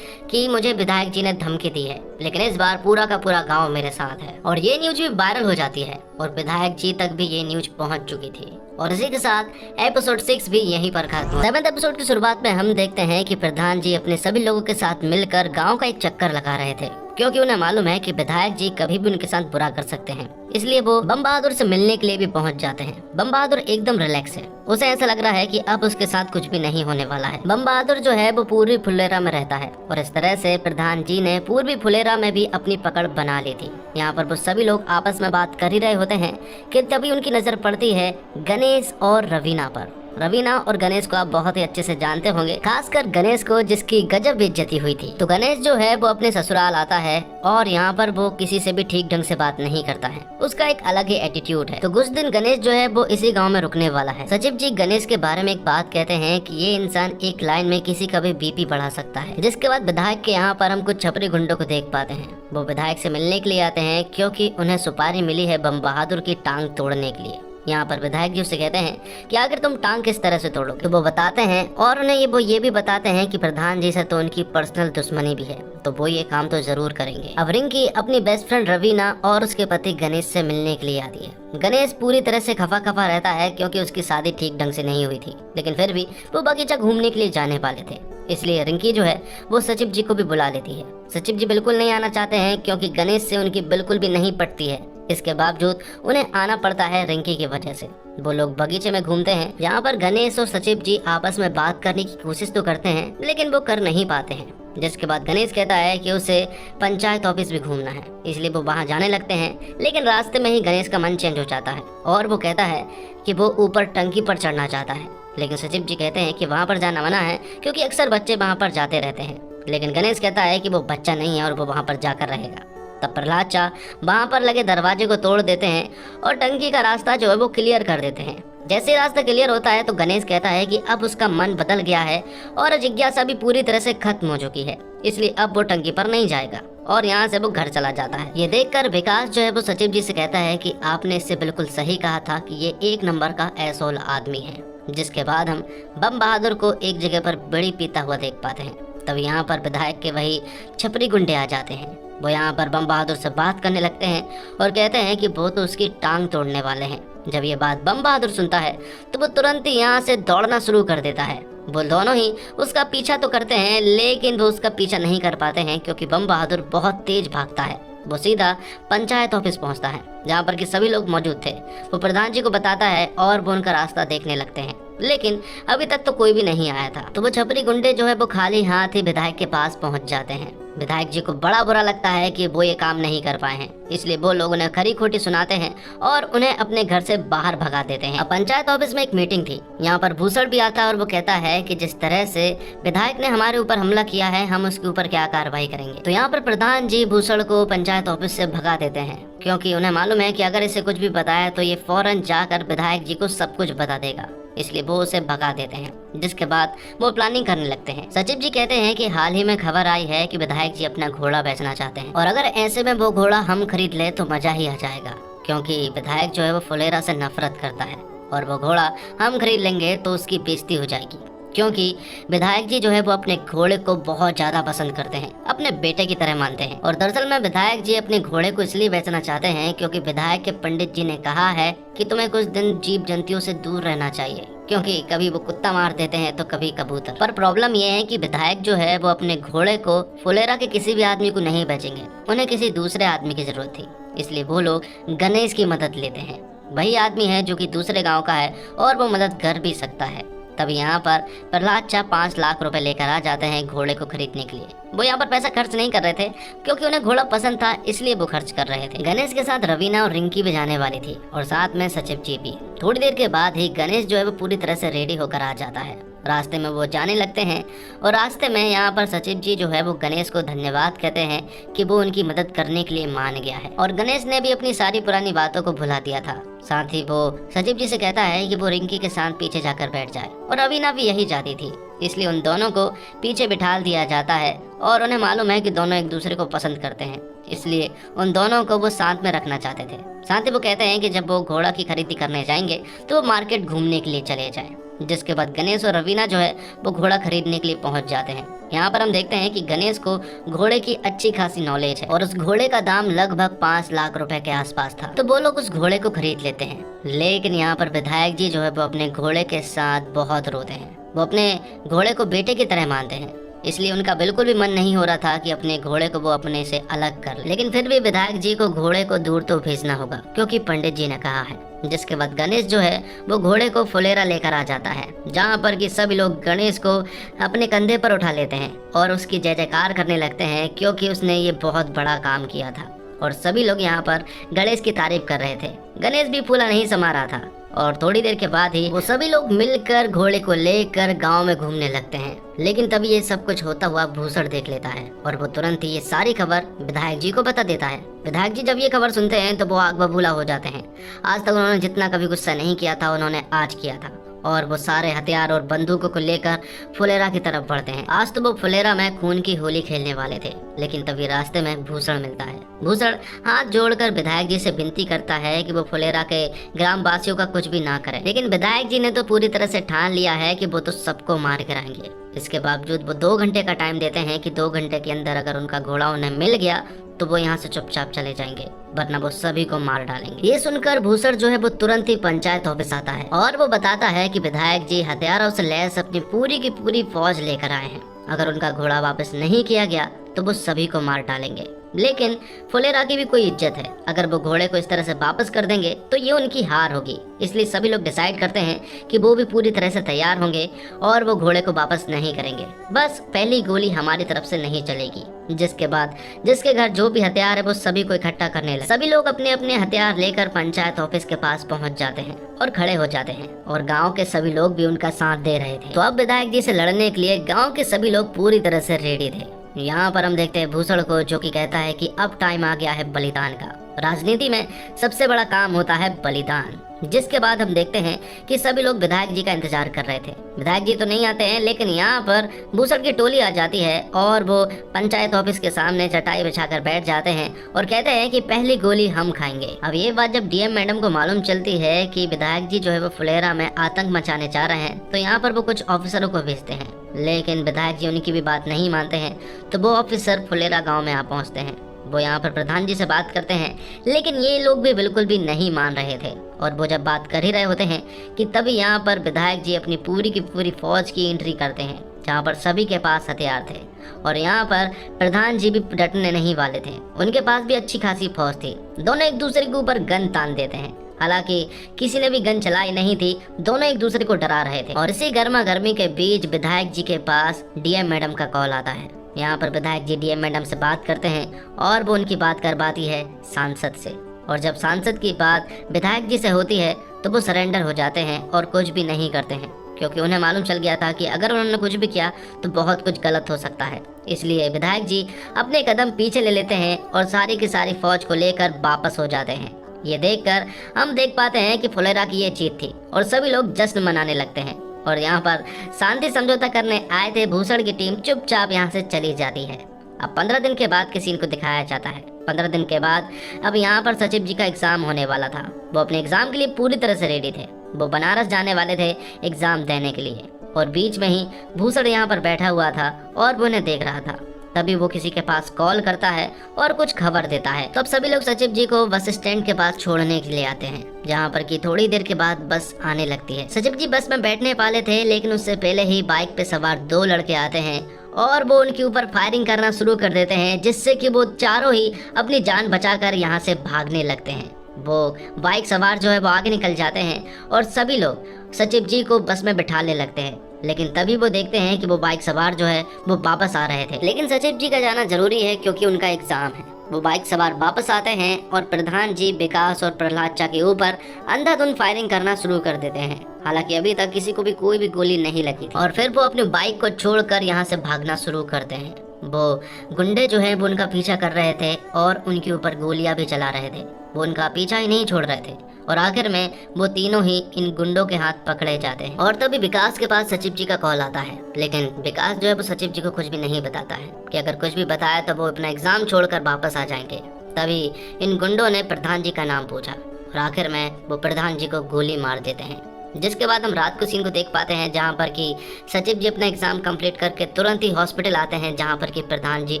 कि मुझे विधायक जी ने धमकी दी है, लेकिन इस बार पूरा का पूरा गांव मेरे साथ है। और ये न्यूज भी वायरल हो जाती है और विधायक जी तक भी ये न्यूज पहुंच चुकी थी। और इसी के साथ एपिसोड 6 भी यहीं पर खत्म। 7वें एपिसोड की शुरुआत में हम देखते हैं कि प्रधान जी अपने सभी लोगों के साथ मिलकर गाँव का एक चक्कर लगा रहे थे, क्योंकि उन्हें मालूम है कि विधायक जी कभी भी उनके साथ बुरा कर सकते हैं। इसलिए वो बम बहादुर से मिलने के लिए भी पहुंच जाते हैं। बम बहादुर एकदम रिलैक्स है, उसे ऐसा लग रहा है कि अब उसके साथ कुछ भी नहीं होने वाला है। बम बहादुर जो है वो पूर्वी फुलेरा में रहता है और इस तरह से प्रधान जी ने पूर्वी फुलेरा में भी अपनी पकड़ बना ली थी। यहाँ पर वो सभी लोग आपस में बात कर ही रहे होते हैं कि तभी उनकी नजर पड़ती है गणेश और रवीना पर। रवीना और गणेश को आप बहुत ही अच्छे से जानते होंगे, खासकर गणेश को, जिसकी गजब बेइज्जती हुई थी। तो गणेश जो है वो अपने ससुराल आता है और यहाँ पर वो किसी से भी ठीक ढंग से बात नहीं करता है, उसका एक अलग ही एटीट्यूड है। तो कुछ दिन गणेश जो है वो इसी गांव में रुकने वाला है। सचिव जी गणेश के बारे में एक बात कहते हैं कि ये इंसान एक लाइन में किसी का भी BP बढ़ा सकता है। जिसके बाद विधायक के यहाँ पर हम कुछ छपरी गुंडों को देख पाते हैं। वो विधायक से मिलने के लिए आते हैं क्योंकि उन्हें सुपारी मिली है बम बहादुर की टांग तोड़ने के लिए। यहाँ पर विधायक जी उससे कहते हैं कि आखिर तुम टांग किस तरह से तोड़ोगे, तो वो बताते हैं और उन्हें ये भी बताते हैं कि प्रधान जी से तो उनकी पर्सनल दुश्मनी भी है, तो वो ये काम तो जरूर करेंगे। अब रिंकी अपनी बेस्ट फ्रेंड रवीना और उसके पति गणेश से मिलने के लिए आती है। गणेश पूरी तरह से खफा रहता है क्योंकि उसकी शादी ठीक ढंग से नहीं हुई थी, लेकिन फिर भी वो बगीचा घूमने के लिए जाने वाले थे। इसलिए रिंकी जो है वो सचिव जी को भी बुला लेती है। सचिव जी बिल्कुल नहीं आना चाहते हैं क्योंकि गणेश से उनकी बिल्कुल भी नहीं पटती है। इसके बावजूद उन्हें आना पड़ता है रिंकी की वजह से। वो लोग बगीचे में घूमते हैं, जहाँ पर गणेश और सचिव जी आपस में बात करने की कोशिश तो करते हैं, लेकिन वो कर नहीं पाते हैं। जिसके बाद गणेश कहता है कि उसे पंचायत ऑफिस भी घूमना है, इसलिए वो वहाँ जाने लगते हैं। लेकिन रास्ते में ही गणेश का मन चेंज हो जाता है और वो कहता है कि वो ऊपर टंकी पर चढ़ना चाहता है, लेकिन सचिव जी कहते हैं कि वहाँ पर जाना मना है क्योंकि अक्सर बच्चे वहाँ पर जाते रहते हैं। लेकिन गणेश कहता है कि वो बच्चा नहीं है और वो वहाँ पर जाकर रहेगा। तब प्रहलाद चा वहाँ पर लगे दरवाजे को तोड़ देते हैं और टंकी का रास्ता जो है वो क्लियर कर देते हैं। जैसे ही रास्ता क्लियर होता है तो गणेश कहता है कि अब उसका मन बदल गया है और जिज्ञासा भी पूरी तरह से खत्म हो चुकी है, इसलिए अब वो टंकी पर नहीं जाएगा और यहाँ से वो घर चला जाता है। ये देखकर विकास जो है वो सचिव जी से कहता है कि आपने इससे बिल्कुल सही कहा था कि ये 1 नंबर का एसोल आदमी है। जिसके बाद हम बम बहादुर को एक जगह पर बड़ी पीता हुआ देख पाते हैं। तब यहाँ पर विधायक के वही छपरी गुंडे आ जाते हैं। वो यहाँ पर बम बहादुर से बात करने लगते हैं और कहते हैं कि वो तो उसकी टांग तोड़ने वाले हैं। जब ये बात बम बहादुर सुनता है तो वो तुरंत ही यहाँ से दौड़ना शुरू कर देता है। वो दोनों ही उसका पीछा तो करते हैं लेकिन वो उसका पीछा नहीं कर पाते हैं क्योंकि बम बहादुर बहुत तेज भागता है। वो सीधा पंचायत ऑफिस पहुंचता है जहां पर कि सभी लोग मौजूद थे। वो प्रधान जी को बताता है और वो उनका रास्ता देखने लगते हैं, लेकिन अभी तक तो कोई भी नहीं आया था। तो वो छपरी गुंडे जो है वो खाली हाथ ही विधायक के पास पहुंच जाते हैं। विधायक जी को बड़ा बुरा लगता है कि वो ये काम नहीं कर पाए हैं, इसलिए वो लोग उन्हें खरी खोटी सुनाते हैं और उन्हें अपने घर से बाहर भगा देते हैं। अब पंचायत ऑफिस में एक मीटिंग थी। यहाँ पर भूषण भी आता है और वो कहता है कि जिस तरह से विधायक ने हमारे ऊपर हमला किया है हम उसके ऊपर क्या कार्रवाई करेंगे। तो यहाँ पर प्रधान जी भूषण को पंचायत ऑफिस से भगा देते हैं क्योंकि उन्हें मालूम है कि अगर इसे कुछ भी बताया तो ये फौरन जाकर विधायक जी को सब कुछ बता देगा, इसलिए वो उसे भगा देते हैं। जिसके बाद वो प्लानिंग करने लगते हैं। सचिव जी कहते हैं कि हाल ही में खबर आई है कि विधायक जी अपना घोड़ा बेचना चाहते हैं और अगर ऐसे में वो घोड़ा हम खरीद ले तो मजा ही आ जाएगा, क्योंकि विधायक जो है वो फुलेरा से नफरत करता है और वो घोड़ा हम खरीद लेंगे तो उसकी बेइज्जती हो जाएगी, क्योंकि विधायक जी जो है वो अपने घोड़े को बहुत ज्यादा पसंद करते हैं, अपने बेटे की तरह मानते हैं। और दरअसल में विधायक जी अपने घोड़े को इसलिए बेचना चाहते हैं क्योंकि विधायक के पंडित जी ने कहा है कि तुम्हें कुछ दिन जीव जंतुओं से दूर रहना चाहिए, क्योंकि कभी वो कुत्ता मार देते हैं तो कभी कबूतर। पर प्रॉब्लम ये है कि विधायक जो है वो अपने घोड़े को फुलेरा के किसी भी आदमी को नहीं बेचेंगे, उन्हें किसी दूसरे आदमी की जरूरत थी, इसलिए वो लोग गणेश की मदद लेते हैं। वही आदमी है जो कि दूसरे गाँव का है और वो मदद कर भी सकता है। तब यहाँ पर प्रहलाद चा 5 लाख रुपए लेकर आ जाते हैं घोड़े को खरीदने के लिए। वो यहाँ पर पैसा खर्च नहीं कर रहे थे क्योंकि उन्हें घोड़ा पसंद था, इसलिए वो खर्च कर रहे थे। गणेश के साथ रवीना और रिंकी भी जाने वाली थी और साथ में सचिव जी भी। थोड़ी देर के बाद ही गणेश जो है वो पूरी तरह से रेडी होकर आ जाता है। रास्ते में वो जाने लगते हैं और रास्ते में यहाँ पर सचिव जी जो है वो गणेश को धन्यवाद कहते हैं कि वो उनकी मदद करने के लिए मान गया है और गणेश ने भी अपनी सारी पुरानी बातों को भुला दिया था। साथ ही वो सचिव जी से कहता है कि वो रिंकी के साथ पीछे जाकर बैठ जाए और रवीना भी यही चाहती थी, इसलिए उन दोनों को पीछे बिठा दिया जाता है और उन्हें मालूम है कि दोनों एक दूसरे को पसंद करते हैं, इसलिए उन दोनों को वो साथ में रखना चाहते थे। साथ ही वो कहते हैं कि जब वो घोड़ा की खरीदी करने जाएंगे तो वो मार्केट घूमने के लिए चले जाएं। जिसके बाद गणेश और रवीना जो है वो घोड़ा खरीदने के लिए पहुंच जाते हैं। यहाँ पर हम देखते हैं कि गणेश को घोड़े की अच्छी खासी नॉलेज है और उस घोड़े का दाम लगभग 5 लाख रुपए के आसपास था, तो वो लोग उस घोड़े को खरीद लेते हैं। लेकिन यहाँ पर विधायक जी जो है वो अपने घोड़े के साथ बहुत रोते हैं। वो अपने घोड़े को बेटे की तरह मानते हैं, इसलिए उनका बिल्कुल भी मन नहीं हो रहा था कि अपने घोड़े को वो अपने से अलग कर ले। लेकिन फिर भी विधायक जी को घोड़े को दूर तो भेजना होगा क्योंकि पंडित जी ने कहा है। जिसके बाद गणेश जो है वो घोड़े को फुलेरा लेकर आ जाता है, जहाँ पर कि सभी लोग गणेश को अपने कंधे पर उठा लेते हैं और उसकी जय जयकार करने लगते हैं क्योंकि उसने ये बहुत बड़ा काम किया था। और सभी लोग यहाँ पर गणेश की तारीफ कर रहे थे। गणेश भी फूला नहीं समा रहा था और थोड़ी देर के बाद ही वो सभी लोग मिलकर घोड़े को लेकर गांव में घूमने लगते हैं। लेकिन तभी ये सब कुछ होता हुआ भूषण देख लेता है और वो तुरंत ही ये सारी खबर विधायक जी को बता देता है। विधायक जी जब ये खबर सुनते हैं तो वो आग बबूला हो जाते हैं। आज तक उन्होंने जितना कभी गुस्सा नहीं किया था उन्होंने आज किया था और वो सारे हथियार और बंदूकों को लेकर फुलेरा की तरफ बढ़ते हैं। आज तो वो फुलेरा में खून की होली खेलने वाले थे, लेकिन तभी रास्ते में भूषण मिलता है। भूषण हाथ जोड़कर विधायक जी से विनती करता है कि वो फुलेरा के ग्राम वासियों का कुछ भी ना करें, लेकिन विधायक जी ने तो पूरी तरह से ठान लिया है कि वो तो सबको मार कर आएंगे। इसके बावजूद वो 2 घंटे का टाइम देते हैं कि 2 घंटे के अंदर अगर उनका घोड़ा उन्हें मिल गया तो वो यहाँ से चुपचाप चले जाएंगे, वरना वो सभी को मार डालेंगे। ये सुनकर भूषण जो है वो तुरंत ही पंचायत ऑफिस आता है और वो बताता है कि विधायक जी हथियारों से लैस अपनी पूरी की पूरी फौज लेकर आए हैं। अगर उनका घोड़ा वापस नहीं किया गया तो वो सभी को मार डालेंगे। लेकिन फुलेरा की भी कोई इज्जत है, अगर वो घोड़े को इस तरह से वापस कर देंगे तो ये उनकी हार होगी। इसलिए सभी लोग डिसाइड करते हैं कि वो भी पूरी तरह से तैयार होंगे और वो घोड़े को वापस नहीं करेंगे, बस पहली गोली हमारी तरफ से नहीं चलेगी। जिसके बाद जिसके घर जो भी हथियार है वो सभी को इकट्ठा करने लगे। सभी लोग अपने अपने हथियार लेकर पंचायत ऑफिस के पास पहुंच जाते हैं और खड़े हो जाते हैं और गांव के सभी लोग भी उनका साथ दे रहे थे। तो अब विधायक जी से लड़ने के लिए गांव के सभी लोग पूरी तरह से रेडी थे। यहाँ पर हम देखते हैं भूषण को, जो कि कहता है कि अब टाइम आ गया है बलिदान का। राजनीति में सबसे बड़ा काम होता है बलिदान। जिसके बाद हम देखते हैं कि सभी लोग विधायक जी का इंतजार कर रहे थे। विधायक जी तो नहीं आते हैं, लेकिन यहाँ पर भूषण की टोली आ जाती है और वो पंचायत ऑफिस के सामने चटाई बिछाकर बैठ जाते हैं और कहते हैं कि पहली गोली हम खाएंगे। अब ये बात जब डीएम मैडम को मालूम चलती है कि विधायक जी जो है वो फुलेरा में आतंक मचाने जा रहे हैं, तो यहाँ पर वो कुछ ऑफिसरों को भेजते हैं, लेकिन विधायक जी उनकी भी बात नहीं मानते हैं। तो वो ऑफिसर फुलेरा गाँव में आ पहुँचते हैं। वो यहाँ पर प्रधान जी से बात करते हैं, लेकिन ये लोग भी बिल्कुल भी नहीं मान रहे थे। और वो जब बात कर ही रहे होते हैं कि तभी यहाँ पर विधायक जी अपनी पूरी की पूरी फौज की एंट्री करते हैं, जहाँ पर सभी के पास हथियार थे। और यहाँ पर प्रधान जी भी डटने नहीं वाले थे, उनके पास भी अच्छी खासी फौज थी। दोनों एक दूसरे के ऊपर गन तान देते हैं। हालांकि किसी ने भी गन चलाई नहीं थी, दोनों एक दूसरे को डरा रहे थे। और इसी गर्मा गर्मी के बीच विधायक जी के पास डीएम मैडम का कॉल आता है। यहाँ पर विधायक जी डीएम मैडम से बात करते हैं और वो उनकी बात करवाती है सांसद से। और जब सांसद की बात विधायक जी से होती है तो वो सरेंडर हो जाते हैं और कुछ भी नहीं करते हैं, क्योंकि उन्हें मालूम चल गया था कि अगर उन्होंने कुछ भी किया तो बहुत कुछ गलत हो सकता है। इसलिए विधायक जी अपने कदम पीछे ले लेते हैं और सारी की सारी फौज को लेकर वापस हो जाते हैं। ये देखकर हम देख पाते हैं कि फुलेरा की ये जीत थी और सभी लोग जश्न मनाने लगते हैं। और यहाँ पर शांति समझौता करने आए थे भूषण की टीम चुपचाप यहाँ से चली जाती है। अब 15 दिन के बाद के सीन को दिखाया जाता है। 15 दिन के बाद अब यहाँ पर सचिव जी का एग्जाम होने वाला था। वो अपने एग्जाम के लिए पूरी तरह से रेडी थे। वो बनारस जाने वाले थे एग्जाम देने के लिए, और बीच में ही भूषण यहाँ पर बैठा हुआ था और वो उन्हें देख रहा था। तभी वो किसी के पास कॉल करता है और कुछ खबर देता है। तो अब सभी लोग सचिव जी को बस स्टैंड के पास छोड़ने के लिए आते हैं, जहाँ पर कि थोड़ी देर के बाद बस आने लगती है। सचिव जी बस में बैठने वाले थे, लेकिन उससे पहले ही बाइक पे सवार 2 लड़के आते हैं और वो उनके ऊपर फायरिंग करना शुरू कर देते हैं, जिससे कि वो चारों ही अपनी जान बचाकर यहाँ से भागने लगते हैं। वो बाइक सवार जो है वो आगे निकल जाते हैं और सभी लोग सचिव जी को बस में बिठाने लगते हैं। लेकिन तभी वो देखते हैं कि वो बाइक सवार जो है वो वापस आ रहे थे, लेकिन सचिव जी का जाना जरूरी है क्योंकि उनका एग्जाम है। वो बाइक सवार वापस आते हैं और प्रधान जी विकास और प्रहलाद चा के ऊपर अंधाधुंध फायरिंग करना शुरू कर देते हैं। हालांकि अभी तक किसी को भी कोई भी गोली नहीं लगी थी। और फिर वो अपनी बाइक को छोड़कर यहाँ से भागना शुरू करते हैं। वो गुंडे जो है वो उनका पीछा कर रहे थे और उनके ऊपर गोलियां भी चला रहे थे। वो उनका पीछा ही नहीं छोड़ रहे थे और आखिर में वो तीनों ही इन गुंडों के हाथ पकड़े जाते हैं। और तभी विकास के पास सचिव जी का कॉल आता है, लेकिन विकास जो है वो सचिव जी को कुछ भी नहीं बताता है कि अगर कुछ भी बताया तो वो अपना एग्जाम छोड़कर वापस आ जाएंगे। तभी इन गुंडों ने प्रधान जी का नाम पूछा और आखिर में वो प्रधान जी को गोली मार देते हैं। जिसके बाद हम रात को सीन को देख पाते हैं, जहाँ पर कि सचिव जी अपना एग्जाम कंप्लीट करके तुरंत ही हॉस्पिटल आते हैं, जहाँ पर कि प्रधान जी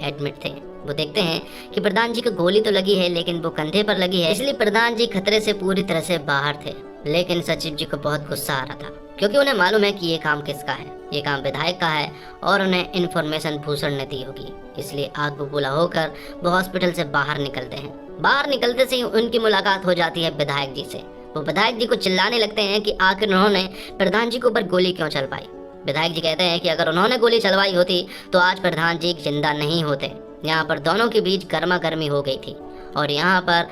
एडमिट थे। वो देखते हैं कि प्रधान जी को गोली तो लगी है, लेकिन वो कंधे पर लगी है, इसलिए प्रधान जी खतरे से पूरी तरह से बाहर थे। लेकिन सचिव जी को बहुत गुस्सा आ रहा था, क्योंकि उन्हें मालूम है कि ये काम किसका है। ये काम विधायक का है और उन्हें इन्फॉर्मेशन भूषण ने दी होगी, इसलिए आग बबूला होकर वो हॉस्पिटल से बाहर निकलते हैं। बाहर निकलते से ही उनकी मुलाकात हो जाती है विधायक जी से। वो विधायक जी को चिल्लाने लगते हैं कि आखिर उन्होंने प्रधान जी के ऊपर गोली क्यों चलवाई। विधायक जी कहते हैं कि अगर उन्होंने गोली चलवाई होती तो आज प्रधान जी जिंदा नहीं होते। यहाँ पर दोनों के बीच गर्मा गर्मी हो गई थी और यहाँ पर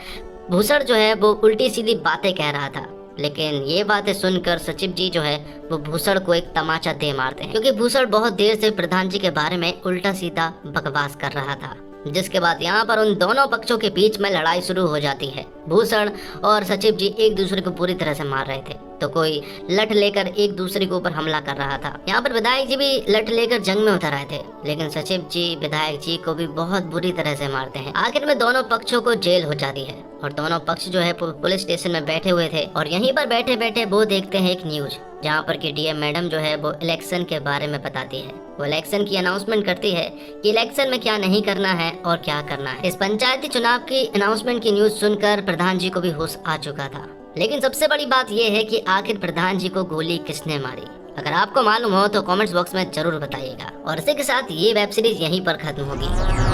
भूषण जो है वो उल्टी सीधी बातें कह रहा था। लेकिन ये बातें सुनकर सचिव जी जो है वो भूषण को एक तमाचा दे मारते हैं, क्योंकि भूषण बहुत देर से प्रधान जी के बारे में उल्टा सीधा बकवास कर रहा था। जिसके बाद यहाँ पर उन दोनों पक्षों के बीच में लड़ाई शुरू हो जाती है। भूषण और सचिव जी एक दूसरे को पूरी तरह से मार रहे थे, तो कोई लठ लेकर एक दूसरे के ऊपर हमला कर रहा था। यहाँ पर विधायक जी भी लठ लेकर जंग में उतर आए थे, लेकिन सचिव जी विधायक जी को भी बहुत बुरी तरह से मारते हैं। आखिर में दोनों पक्षों को जेल हो जाती है और दोनों पक्ष जो है पुलिस स्टेशन में बैठे हुए थे। और यहीं पर बैठे बैठे वो देखते हैं एक न्यूज, जहाँ पर कि डीएम मैडम जो है वो इलेक्शन के बारे में बताती है। वो इलेक्शन की अनाउंसमेंट करती है कि इलेक्शन में क्या नहीं करना है और क्या करना है। इस पंचायती चुनाव की अनाउंसमेंट की न्यूज सुनकर प्रधान जी को भी होश आ चुका था। लेकिन सबसे बड़ी बात यह है कि आखिर प्रधान जी को गोली किसने मारी। अगर आपको मालूम हो तो कमेंट्स बॉक्स में जरूर बताइएगा। और इसी के साथ ये वेब सीरीज यहीं पर खत्म होगी।